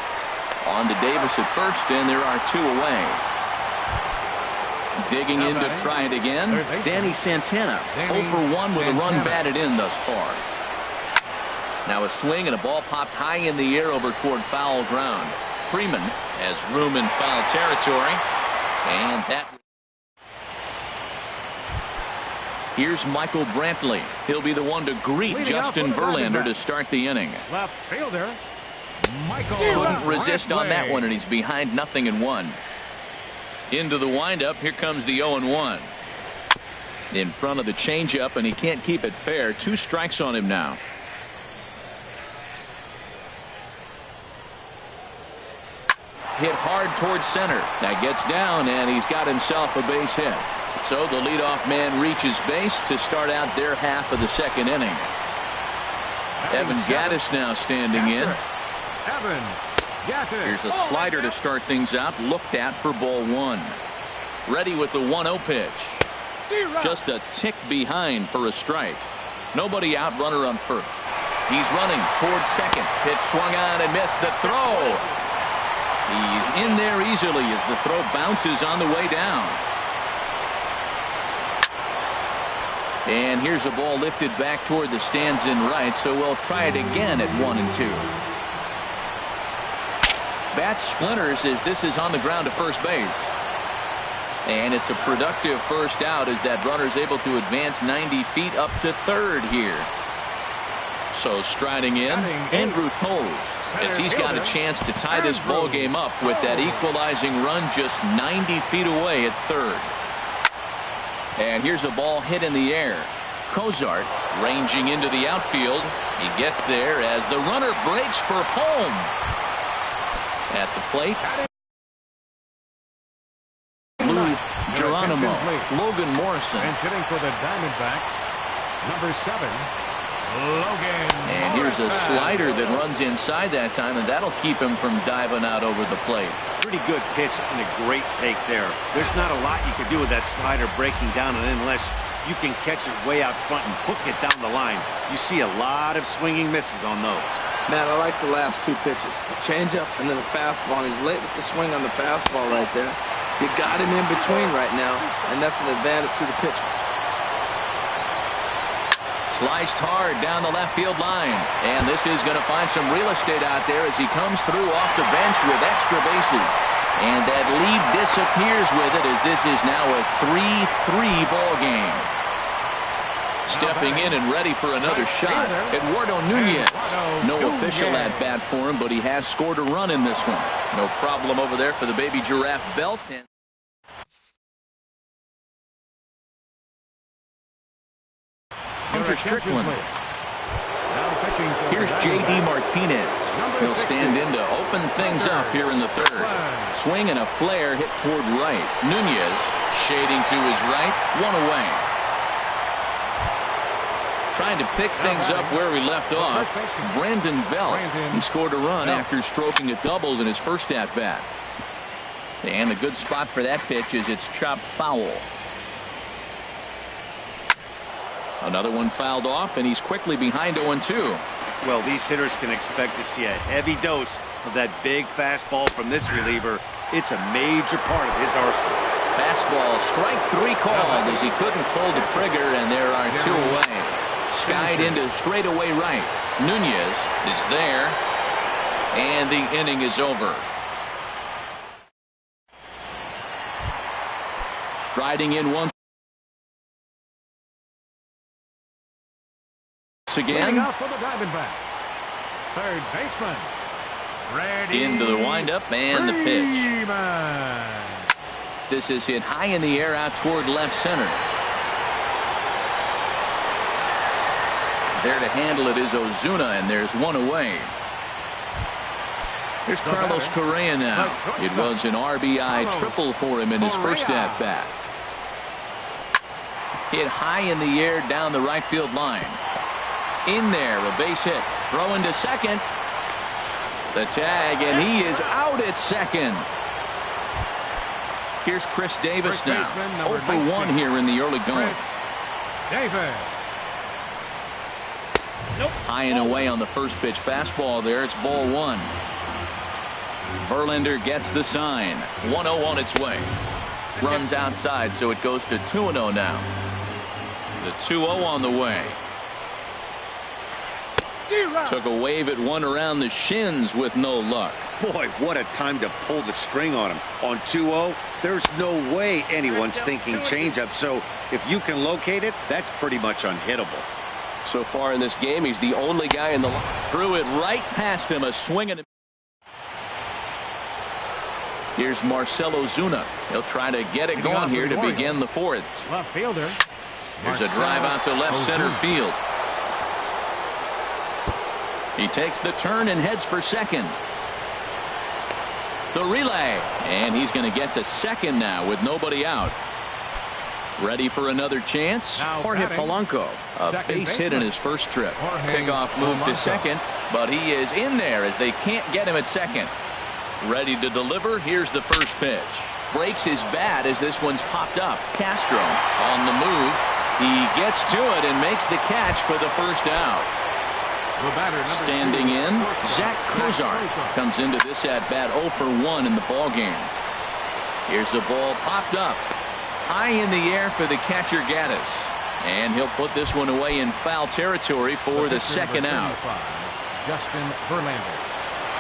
On to Davis at first, and there are 2 away. Digging in to try it again, Danny Santana. 0 for 1 with a run batted in thus far. Now a swing and a ball popped high in the air over toward foul ground. Freeman has room in foul territory. And that. Here's Michael Brantley. He'll be the one to greet Justin Verlander to start the inning. Left fielder, Michael. Couldn't resist on that one, and he's behind 0-1. Into the windup. Here comes the 0-1. In front of the changeup, and he can't keep it fair. 2 strikes on him now. Hit hard towards center. That gets down, and he's got himself a base hit. So the leadoff man reaches base to start out their half of the second inning. Evan Gattis now standing in. Here's a slider to start things out. Looked at for ball one. Ready with the 1-0 pitch. Just a tick behind for a strike. Nobody out, runner on first. He's running towards second. Pitch swung on and missed the throw. He's in there easily as the throw bounces on the way down. And here's a ball lifted back toward the stands in right, so we'll try it again at 1-2. Bat splinters as this is on the ground to first base. And it's a productive first out as that runner's able to advance 90 feet up to third here. So striding in, Andrew Toles, as he's got a chance to tie this ball game up with that equalizing run just 90 feet away at third. And here's a ball hit in the air. Cozart ranging into the outfield. He gets there as the runner breaks for home. At the plate, Lou Geronimo, Logan Morrison. And hitting for the Diamondbacks, number 7, Logan. And here's a slider that runs inside that time, and that'll keep him from diving out over the plate. Pretty good pitch and a great take there. There's not a lot you can do with that slider breaking down and unless you can catch it way out front and hook it down the line. You see a lot of swinging misses on those. Man, I like the last two pitches. A changeup and then a fastball. And he's late with the swing on the fastball right there. You got him in between right now, and that's an advantage to the pitcher. Sliced hard down the left field line. And this is going to find some real estate out there as he comes through off the bench with extra bases. And that lead disappears with it as this is now a 3-3 ball game. Stepping in and ready for another shot, Eduardo Nunez. No official at bat for him, but he has scored a run in this one. No problem over there for the Baby Giraffe belt. Hunter Strickland. Here's J.D. Martinez. He'll stand in to open things up here in the third. Swing and a flare hit toward right. Nunez shading to his right. One away. Trying to pick things up where we left off. Brandon Belt. He scored a run after stroking a double in his first at-bat. And a good spot for that pitch is it's chopped foul. Another one fouled off, and he's quickly behind 0-2. Well, these hitters can expect to see a heavy dose of that big fastball from this reliever. It's a major part of his arsenal. Fastball, strike 3 called as he couldn't pull the trigger, and there are 2 away. Skied into straightaway right. Nunez is there, and the inning is over. Striding in once again. Out for the Diamondbacks, third baseman. Ready. Into the windup and the pitch. This is hit high in the air out toward left center. There to handle it is Ozuna, and there's 1 away. Here's Carlos Correa now. It was an RBI triple for him in his first at-bat. Hit high in the air down the right field line. In there, a base hit. Throw into second. The tag, and he is out at second. Here's Chris Davis now. 0 for 1 here in the early going. Davis. High and away on the first pitch fastball there. It's ball 1. Verlander gets the sign. 1-0 on its way. Runs outside, so it goes to 2-0 now. The 2-0 on the way. Took a wave at one around the shins with no luck. Boy, what a time to pull the string on him. On 2-0, there's no way anyone's thinking changeup, so if you can locate it, that's pretty much unhittable. So far in this game, he's the only guy in the line. Threw it right past him, a swing and a... Here's Marcell Ozuna. He'll try to get it going here to begin the fourth. Left fielder. Here's a drive out to left center field. He takes the turn and heads for second. The relay, and he's going to get to second now with nobody out. Ready for another chance? Jorge Polanco, a base hit in his first trip. Pickoff move to second, but he is in there as they can't get him at second. Ready to deliver. Here's the first pitch. Breaks his bat as this one's popped up. Castro on the move. He gets to it and makes the catch for the first out. The batter, number Standing 2, in, Zach shortstop, Kozar comes into this at-bat 0 for 1 in the ballgame. Here's the ball popped up. High in the air for the catcher, Gaddis. And he'll put this one away in foul territory for the second out. Justin Verlander.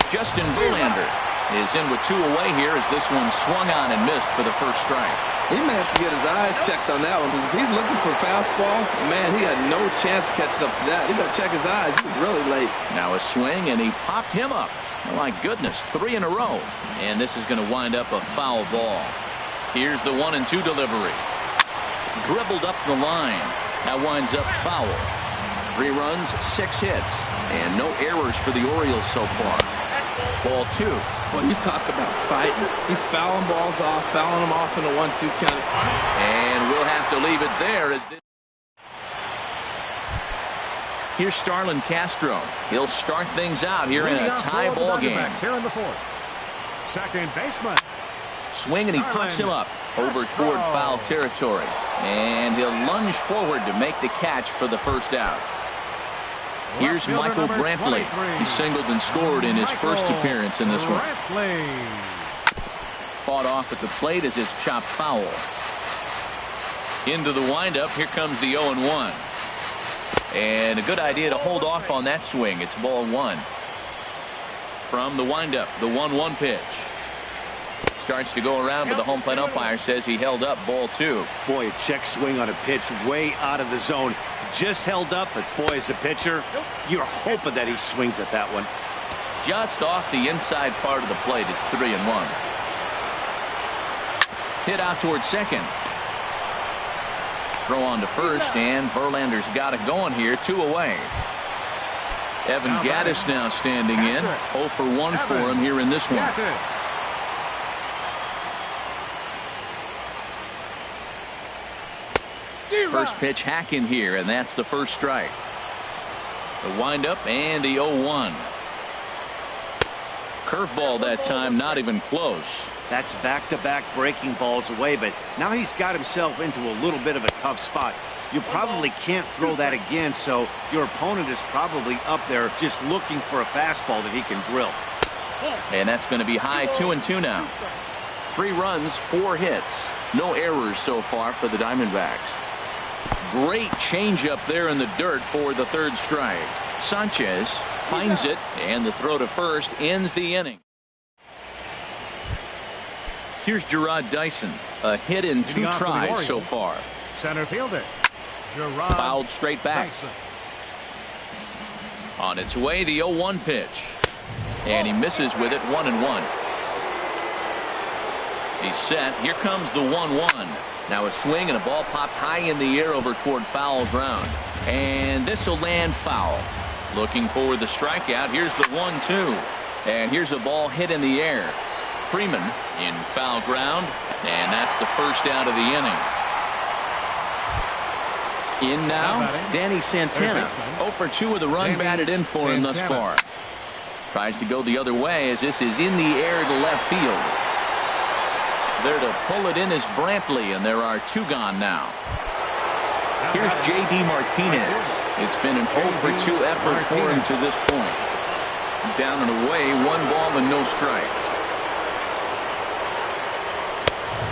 Justin Verlander is in with 2 away here as this one swung on and missed for the first strike. He may have to get his eyes checked on that one, because if he's looking for fastball, man, he had no chance of catching up to that. He got to check his eyes. He was really late. Now a swing, and he popped him up. Oh, my goodness, 3 in a row. And this is going to wind up a foul ball. Here's the 1-2 delivery. Dribbled up the line. That winds up foul. 3 runs, 6 hits, and no errors for the Orioles so far. Ball 2. Well, you talk about fighting. He's fouling balls off, fouling them off in a 1-2 count. And we'll have to leave it there as this. Here's Starlin Castro. He'll start things out here in a tie ball game. Here in the 4th. Second baseman. Swing, and he puts him up over toward foul territory. And he'll lunge forward to make the catch for the first out. Here's Michael Brantley. He singled and scored in his first appearance in this one. Fought off at the plate as it's chopped foul. Into the windup. Here comes the 0-1. And a good idea to hold off on that swing. It's ball 1. From the windup, the 1-1 pitch. Starts to go around, but the home plate umpire says he held up ball 2. Boy, a check swing on a pitch way out of the zone. Just held up, but boy, as a pitcher, you're hoping that he swings at that one. Just off the inside part of the plate. It's 3-1. Hit out towards second. Throw on to first, and Verlander's got it going here. 2 away. Evan Gaddis now standing in. 0 for 1 for him here in this one. First pitch hacking here, and that's the first strike. The windup and the 0-1. Curveball that time, not even close. That's back-to-back breaking balls away, but now he's got himself into a little bit of a tough spot. You probably can't throw that again, so your opponent is probably up there just looking for a fastball that he can drill. And that's going to be high. 2-2 now. 3 runs, 4 hits. No errors so far for the Diamondbacks. Great changeup there in the dirt for the 3rd strike. Sanchez finds it, and the throw to first ends the inning. Here's Gerard Dyson. A hit in 2 tries so far. Center fielder Gerard fouled straight back. Dyson. On its way, the 0-1 pitch. And he misses with it. 1-1. He's set. Here comes the 1-1. Now a swing, and a ball popped high in the air over toward foul ground. And this will land foul. Looking for the strikeout. Here's the 1-2. And here's a ball hit in the air. Freeman in foul ground. And that's the first out of the inning. In now, Danny Santana. 0 for 2 with a run batted in for him thus far. Tries to go the other way as this is in the air to left field. There to pull it in is Brantley, and there are 2 gone now. Here's J.D. Martinez. It's been an 0 for 2 effort for him to this point. Down and away, 1 ball and no strikes.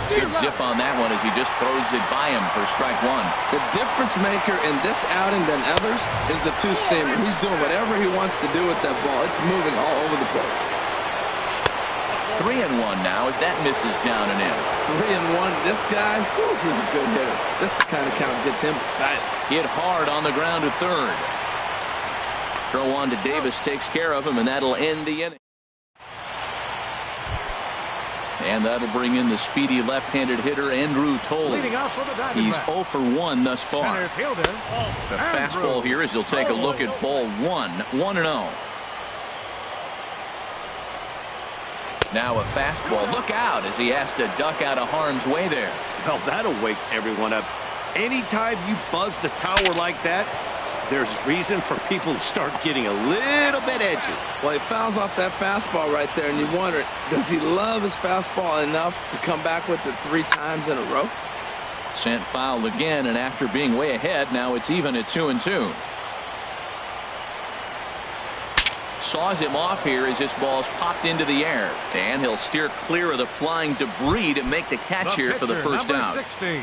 Good zip on that one as he just throws it by him for strike 1. The difference maker in this outing than others is the 2-seamer. He's doing whatever he wants to do with that ball. It's moving all over the place. 3-1 now as that misses down and in. 3-1. This guy, whew, he's a good hitter. This is the kind of count that gets him excited. Hit hard on the ground to third. Throw on to Davis takes care of him, and that'll end the inning. And that'll bring in the speedy left-handed hitter Andrew Tolle. He's 0 for 1 thus far. The fastball here as he'll take a look at ball 1. 1-0. Now a fastball. Look out as he has to duck out of harm's way there. Well, that'll wake everyone up. Anytime you buzz the tower like that, there's reason for people to start getting a little bit edgy. Well, he fouls off that fastball right there, and you wonder, does he love his fastball enough to come back with it 3 times in a row? Sent foul again, and after being way ahead, now it's even at 2-2. saws him off here as this ball's popped into the air. And he'll steer clear of the flying debris to make the catch here for the first out. 60.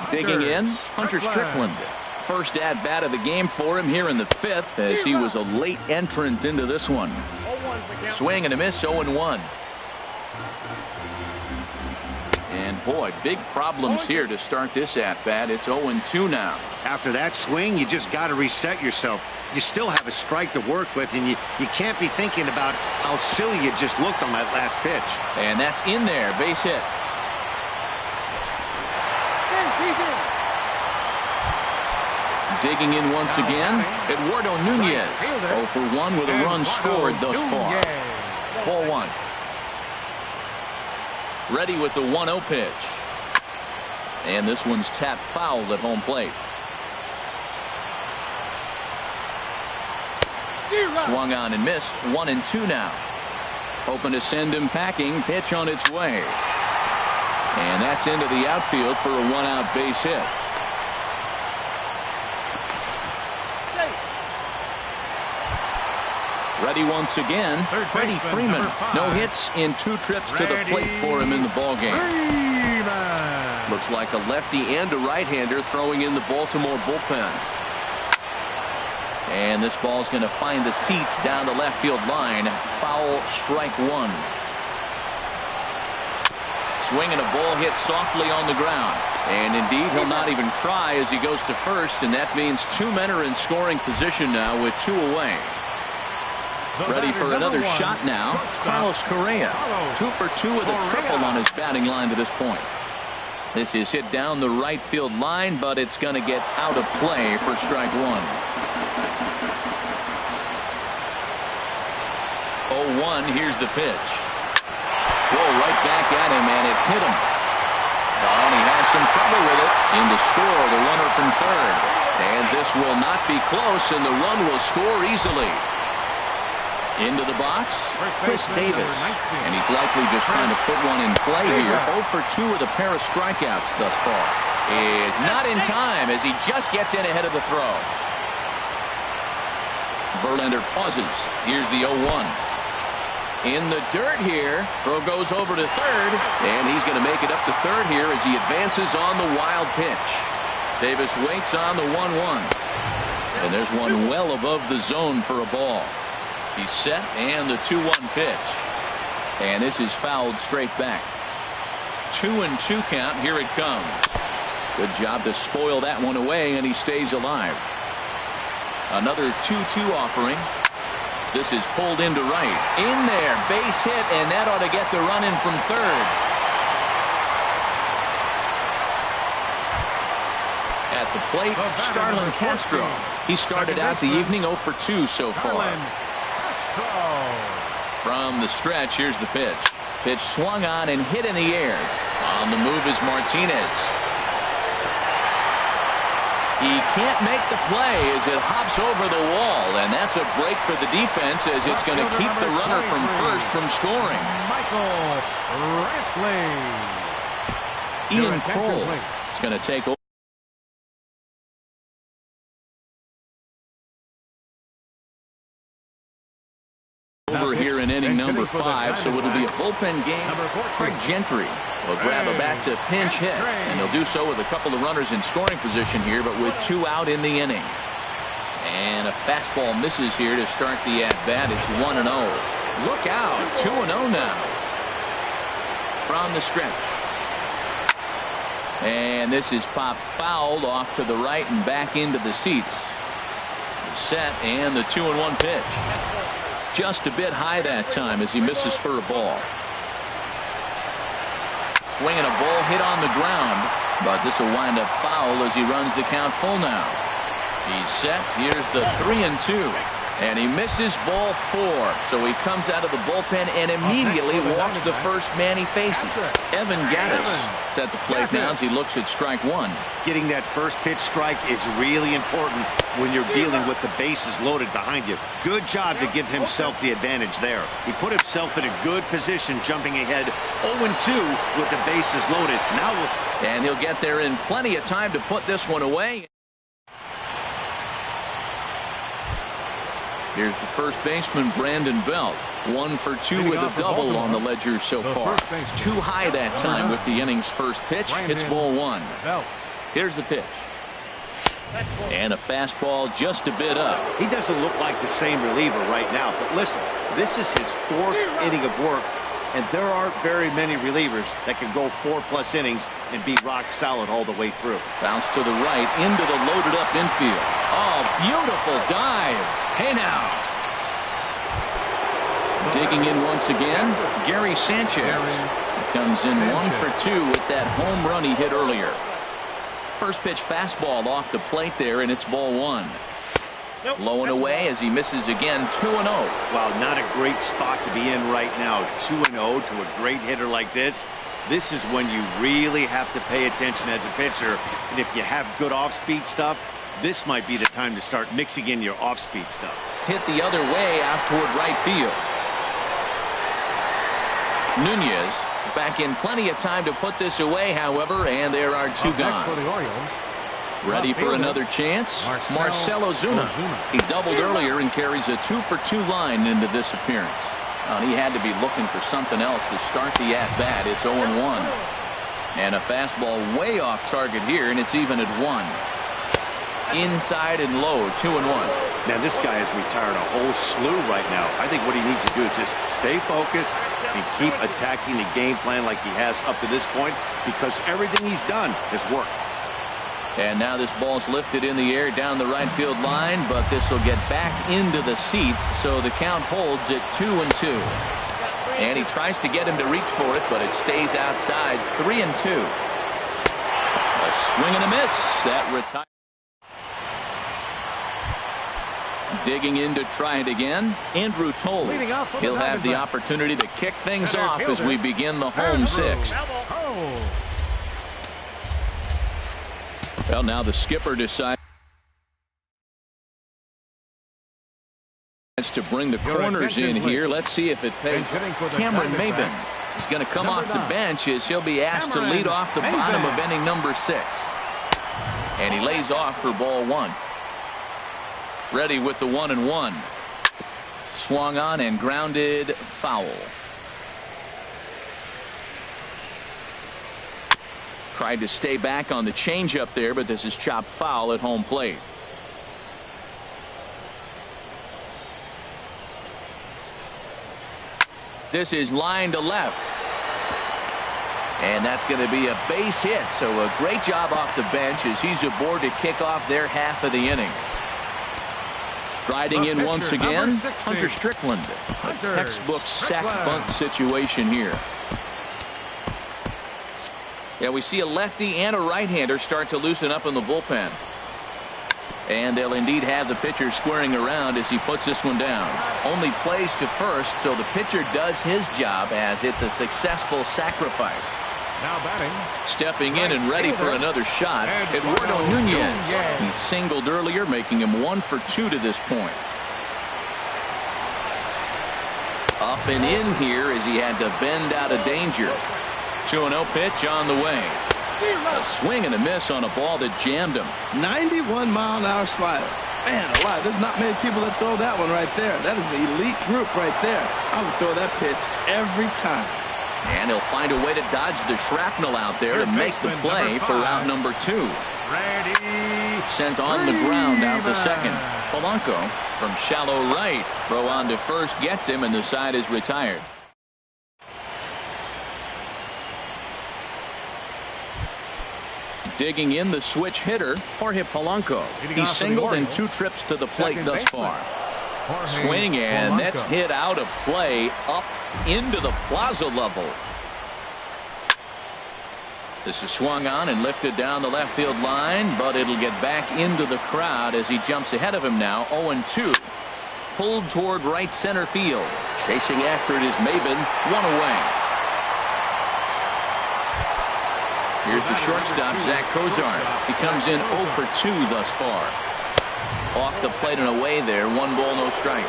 Digging in, Hunter Strickland. First at-bat of the game for him here in the 5th as he was a late entrant into this one. Swing and a miss, 0-1. And boy, big problems here to start this at-bat. It's 0-2 now. After that swing, you just got to reset yourself. You still have a strike to work with, and you can't be thinking about how silly you just looked on that last pitch. And that's in there, base hit. Digging in once again, Eduardo Nunez. 0 for 1 with a run scored thus far. Ball 1. Ready with the 1-0 pitch. And this one's tapped foul at home plate. Swung on and missed. 1-2 now. Hoping to send him packing. Pitch on its way. And that's into the outfield for a 1-out base hit. Ready once again, Freddie Freeman. No hits in 2 trips to the plate for him in the ballgame. Looks like a lefty and a right-hander throwing in the Baltimore bullpen. And this ball's going to find the seats down the left field line. Foul, strike 1. Swing and a ball hit softly on the ground. And indeed, he'll not even try as he goes to first, and that means 2 men are in scoring position now with 2 away. Ready for another shot now, Carlos Correa. 2 for 2 with a triple on his batting line to this point. This is hit down the right field line, but it's going to get out of play for strike 1. 0-1, here's the pitch. Roll right back at him, and it hit him. And he has some trouble with it. In to score, the runner from third. And this will not be close, and the run will score easily. Into the box, Chris Davis. And he's likely just trying to put one in play here. 0 for 2 with a pair of strikeouts thus far. Is not in time as he just gets in ahead of the throw. Verlander pauses. Here's the 0-1. In the dirt here. Throw goes over to third. And he's going to make it up to third here as he advances on the wild pitch. Davis waits on the 1-1. And there's one well above the zone for a ball. He's set, and the 2-1 pitch. And this is fouled straight back. 2-2 count. Here it comes. Good job to spoil that one away, and he stays alive. Another 2-2 offering. This is pulled into right. In there, base hit, and that ought to get the run in from third. At the plate, Starlin Castro. He started out the evening 0 for 2 so far. From the stretch, here's the pitch. Pitch swung on and hit in the air. On the move is Martinez. He can't make the play as it hops over the wall, and that's a break for the defense as it's going to keep the runner from first from scoring. Ian Cole is going to take over. Here in inning number 5, so it'll be a bullpen game. Craig Gentry will grab a bat to pinch hit, and he'll do so with a couple of runners in scoring position here, but with 2 out in the inning. And a fastball misses here to start the at-bat. It's 1-0. Look out, 2-0 now. From the stretch. And this is popped fouled off to the right and back into the seats. Set, and the 2-1 pitch. Just a bit high that time as he misses for a ball. Swinging a ball hit on the ground, but this will wind up foul as he runs the count full now. He's set. Here's the 3-2. And he misses ball 4. So he comes out of the bullpen and immediately walks the first man he faces. Evan Gattis is at the plate now as he looks at strike 1. Getting that first pitch strike is really important when you're dealing with the bases loaded behind you. Good job to give himself the advantage there. He put himself in a good position jumping ahead 0-2 with the bases loaded. Now and he'll get there in plenty of time to put this one away. Here's the first baseman, Brandon Belt. 1 for 2 with a double on the ledger so far. Too high that time with the inning's first pitch. It's ball 1. Here's the pitch. And a fastball just a bit up. He doesn't look like the same reliever right now, but listen, this is his 4th inning of work, and there aren't very many relievers that can go 4+ innings and be rock solid all the way through. Bounce to the right into the loaded up infield. Oh, beautiful dive. Hey now. Digging in once again, Gary Sanchez. He comes in 1 for 2 with that home run he hit earlier. First pitch fastball off the plate there, and it's ball 1. Low and away as he misses again. 2-0. Wow, not a great spot to be in right now. 2-0 to a great hitter like this. This is when you really have to pay attention as a pitcher. And if you have good off-speed stuff, this might be the time to start mixing in your off-speed stuff. Hit the other way out toward right field. Nunez back in plenty of time to put this away, however, and there are 2 gone. Ready for another chance? Marcell Ozuna. He doubled earlier and carries a 2 for 2 line into this appearance. He had to be looking for something else to start the at-bat. It's 0-1. And a fastball way off target here, and it's even at 1. Inside and low, 2-1. Now this guy has retired a whole slew right now. I think what he needs to do is just stay focused and keep attacking the game plan like he has up to this point, because everything he's done has worked. And now this ball's lifted in the air down the right field line, but this will get back into the seats, so the count holds at 2-2. And he tries to get him to reach for it, but it stays outside. 3-2. A swing and a miss. That retires. Digging in to try it again, Andrew Toles. He'll have the opportunity to kick things off as we begin the home 6th. Well, now the skipper decides to bring the corners in here. Let's see if it pays. Cameron Maben is going to come off the bench as he'll be asked to lead off the bottom of inning number 6. And he lays off for ball 1. Ready with the 1-1. Swung on and grounded foul. Tried to stay back on the changeup there, but this is chopped foul at home plate. This is line to left. And that's going to be a base hit. So a great job off the bench as he's aboard to kick off their half of the inning. Striding in once again, Hunter Strickland. A textbook sack bunt situation here. Yeah, we see a lefty and a right-hander start to loosen up in the bullpen. And they'll indeed have the pitcher squaring around as he puts this one down. Only plays to first, so the pitcher does his job as it's a successful sacrifice. Now batting. Stepping in and ready for another shot, Eduardo Nunez. He singled earlier, making him 1 for 2 to this point. Up and in here as he had to bend out of danger. 2-0 pitch on the way. A swing and a miss on a ball that jammed him. 91-mile-an-hour slider. Man alive, there's not many people that throw that one right there. That is an elite group right there. I would throw that pitch every time. And he'll find a way to dodge the shrapnel out there to make the play for out number 2. Ready. Sent on the ground out to second. Polanco from shallow right. Throw on to first gets him, and the side is retired. Digging in the switch hitter, Jorge Polanco. He singled in 2 trips to the plate thus far. Swing, and that's hit out of play up into the plaza level. This is swung on and lifted down the left field line, but it'll get back into the crowd as he jumps ahead of him now. 0-2. Pulled toward right center field. Chasing after it is Maben. 1 away. Here's the shortstop, Zach Kozar. He comes in 0 for 2 thus far. Off the plate and away there. 1 ball, no strikes.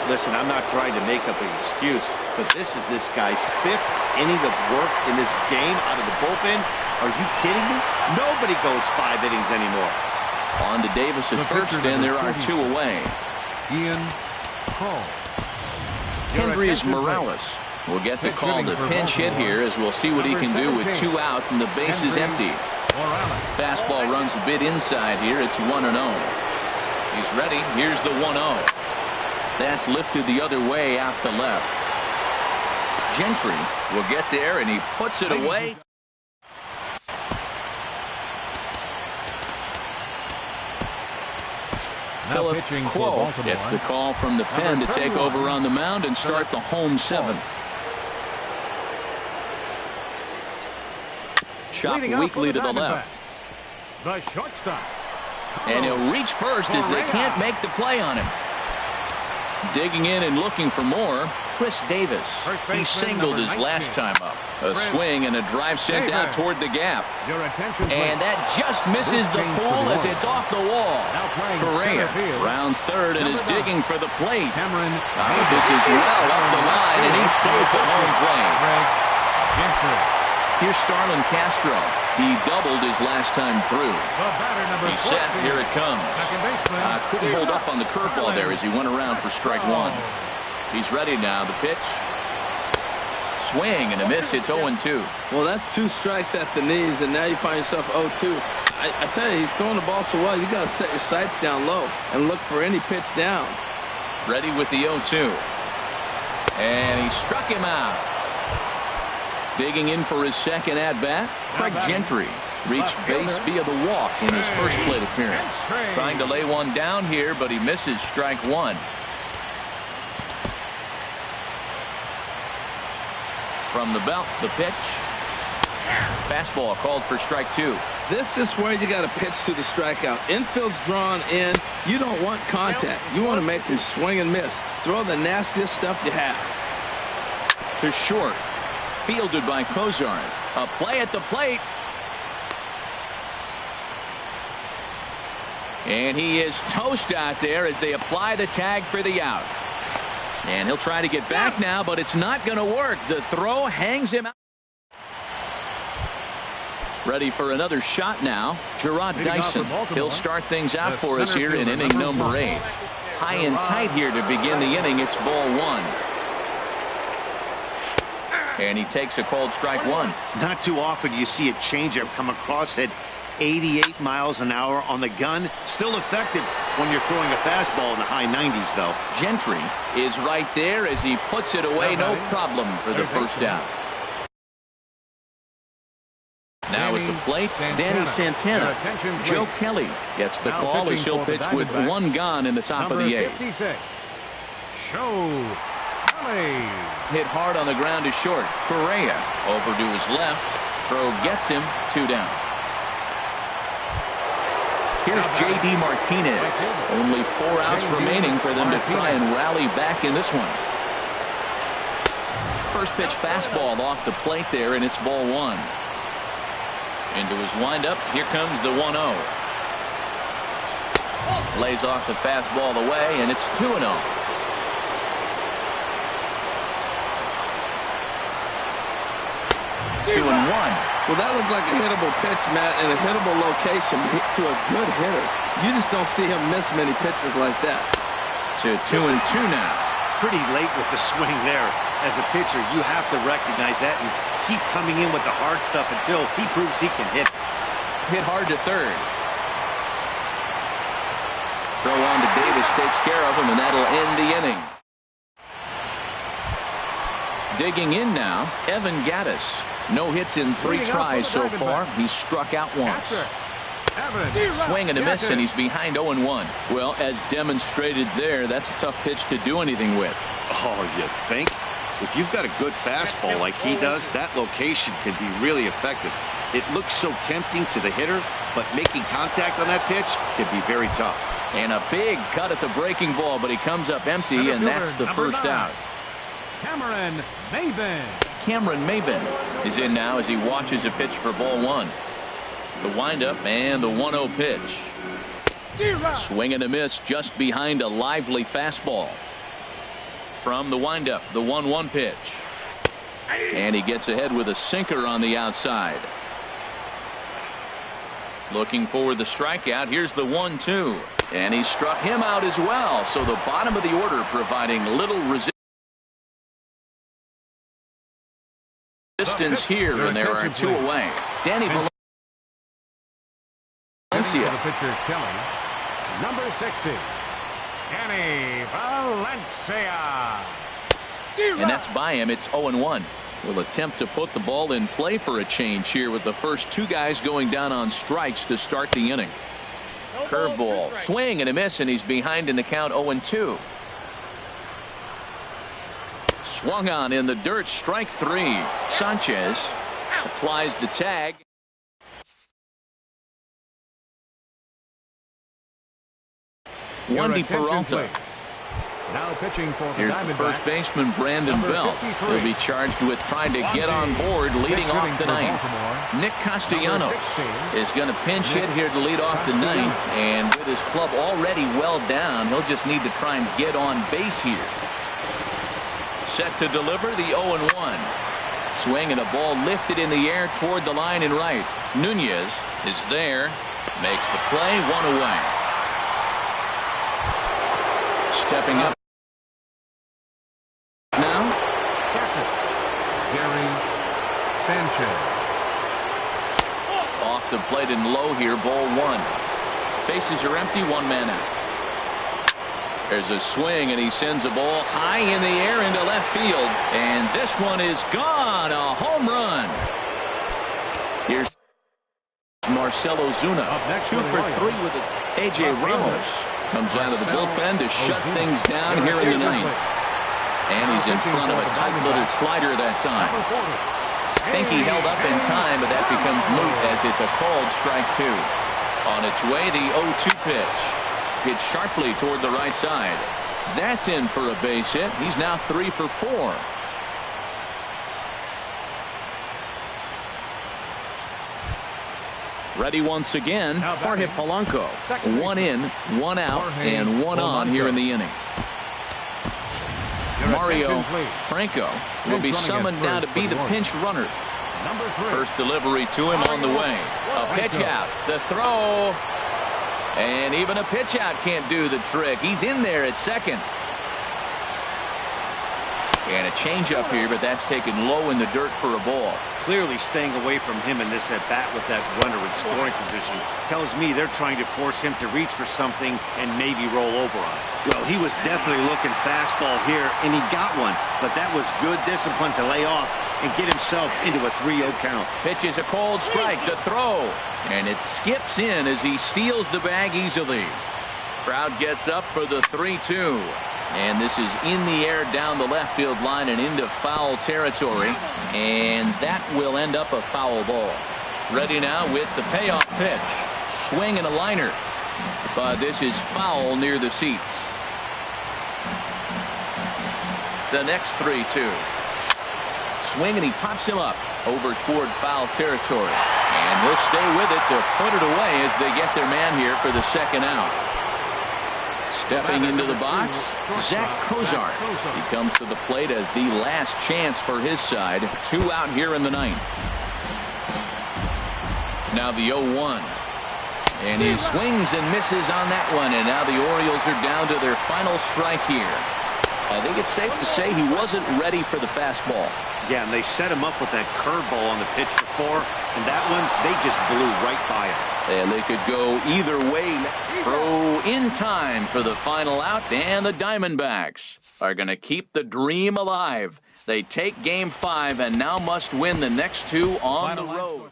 Listen, I'm not trying to make up an excuse, but this is this guy's 5th inning of work in this game out of the bullpen. Are you kidding me? Nobody goes 5 innings anymore. On to Davis at first, and there are 2 away. Ian call. Hendrys Morales will get the call to pinch hit here, as we'll see what he can do with 2 out and the base is empty. Fastball runs a bit inside here. It's 1-0. He's ready. Here's the 1-0. That's lifted the other way out to left. Gentry will get there, and he puts it away. Now pitching for Baltimore gets the call from the pen to take over on the mound and start the home 7th. Chop weakly to the left. The shortstop. And he'll reach first as they can't make the play on him. Digging in and looking for more, Chris Davis. He singled his last time up. A swing and a drive sent out toward the gap. And that just misses the pool as it's off the wall. Correa rounds third and is digging for the plate. This is well up the line, and he's safe at home plate. Here's Starlin Castro. He doubled his last time through. He's set. Here it comes. Couldn't hold up on the curveball there as he went around for strike 1. He's ready now. The pitch. Swing and a miss. It's 0-2. Well, that's 2 strikes at the knees, and now you find yourself 0-2. I tell you, he's throwing the ball so well, you got to set your sights down low and look for any pitch down. Ready with the 0-2. And he struck him out. Digging in for his second at-bat, Craig Gentry reached base via the walk in his first plate appearance. Trying to lay one down here, but he misses strike 1. From the belt, the pitch. Fastball called for strike 2. This is where you got to pitch to the strikeout. Infield's drawn in. You don't want contact. You want to make them swing and miss. Throw the nastiest stuff you have. To short. Fielded by Cozart. A play at the plate. And he is toast out there as they apply the tag for the out. And he'll try to get back now, but it's not going to work. The throw hangs him out. Ready for another shot now. Gerard Dyson. He'll start things out for us here in inning number 8. High and tight here to begin the inning. It's ball 1. And he takes a called strike 1. Not too often you see a changeup come across at 88 miles an hour on the gun. Still effective when you're throwing a fastball in the high 90s, though. Gentry is right there as he puts it away. No problem for the first out. Now at the plate, Danny Santana. Joe Kelly gets the call as he'll pitch with 1 gone in the top of the 8th. Hit hard on the ground to short. Correa over to his left. Throw gets him. 2 down. Here's J.D. Martinez. Only 4 outs remaining for them to try and rally back in this one. First pitch fastball off the plate there, and it's ball 1. Into his windup. Here comes the 1-0. Lays off the fastball away, and it's 2-0. 2-1. Well, that looked like a hittable pitch, Matt, in a hittable location to a good hitter. You just don't see him miss many pitches like that. To 2-2 now. Pretty late with the swing there. As a pitcher, you have to recognize that and keep coming in with the hard stuff until he proves he can hit. Hit hard to third. Throw on to Davis takes care of him, and that'll end the inning. Digging in now, Evan Gattis. No hits in 3 tries so far. He's struck out once. Swing and a miss, and he's behind 0-1. Well, as demonstrated there, that's a tough pitch to do anything with. Oh, you think? If you've got a good fastball like he does, that location can be really effective. It looks so tempting to the hitter, but making contact on that pitch can be very tough. And a big cut at the breaking ball, but he comes up empty, and that's the first out. Cameron Maybin. Cameron Maybin is in now as he watches a pitch for ball 1. The windup and the 1-0 pitch. Swing and a miss just behind a lively fastball. From the windup, the 1-1 pitch. And he gets ahead with a sinker on the outside. Looking for the strikeout. Here's the 1-2. And he struck him out as well. So the bottom of the order providing little resistance here, and there are 2 away. Danny Valencia. The pitcher, Kelly. Number 60, Danny Valencia. And that's by him. It's 0-1. Will attempt to put the ball in play for a change here with the first 2 guys going down on strikes to start the inning. Curveball, swing and a miss, and he's behind in the count 0-2. Swung on in the dirt, strike 3. Sanchez applies the tag. Wandy Peralta. Now pitching for the Here's the first baseman, Brandon Belt. He'll be charged with trying to get on board leading off the ninth. Nick Castellanos is going to pinch hit here to lead off the ninth. And with his club already well down, he'll just need to try and get on base here. Set to deliver the 0-1. Swing and a ball lifted in the air toward the line and right. Nunez is there. Makes the play, 1 away. Stepping up now. Gary Sanchez. Off the plate and low here, ball 1. Bases are empty, 1 man out. There's a swing, and he sends a ball high in the air into left field. And this one is gone, a home run. Here's Marcell Ozuna, 2 for 3 with it. A.J. Ramos comes out of the bullpen to shut things down here in the ninth. And he's in front of a tight little slider that time. I think he held up in time, but that becomes moot as it's a called strike 2. On its way, the 0-2 pitch. Hit sharply toward the right side. That's in for a base hit. He's now 3 for 4. Ready once again, Jorge Polanco. 1 in, 1 out, and 1 on here in the inning. Mario Franco will be summoned now to be the pinch runner. First delivery to him on the way. A pitch out, the throw, and even a pitch out can't do the trick. He's in there at second. And a changeup here, but that's taken low in the dirt for a ball. Clearly staying away from him in this at-bat with that runner in scoring position tells me they're trying to force him to reach for something and maybe roll over on it. Well, he was definitely looking fastball here, and he got one. But that was good discipline to lay off and get himself into a 3-0 count. Pitch is a cold strike, the throw. And it skips in as he steals the bag easily. Crowd gets up for the 3-2. And this is in the air down the left field line and into foul territory. And that will end up a foul ball. Ready now with the payoff pitch. Swing and a liner. But this is foul near the seats. The next 3-2. Swing and he pops him up over toward foul territory. And he'll stay with it to put it away as they get their man here for the second out. Stepping into the box, Zach Cozart. He comes to the plate as the last chance for his side. 2 out here in the ninth. Now the 0-1. And he swings and misses on that one. And now the Orioles are down to their final strike here. I think it's safe to say he wasn't ready for the fastball. Yeah, and they set him up with that curveball on the pitch before. And that one, they just blew right by him. And they could go either way. Throw in time for the final out, and the Diamondbacks are going to keep the dream alive. They take Game 5 and now must win the next 2 on the road.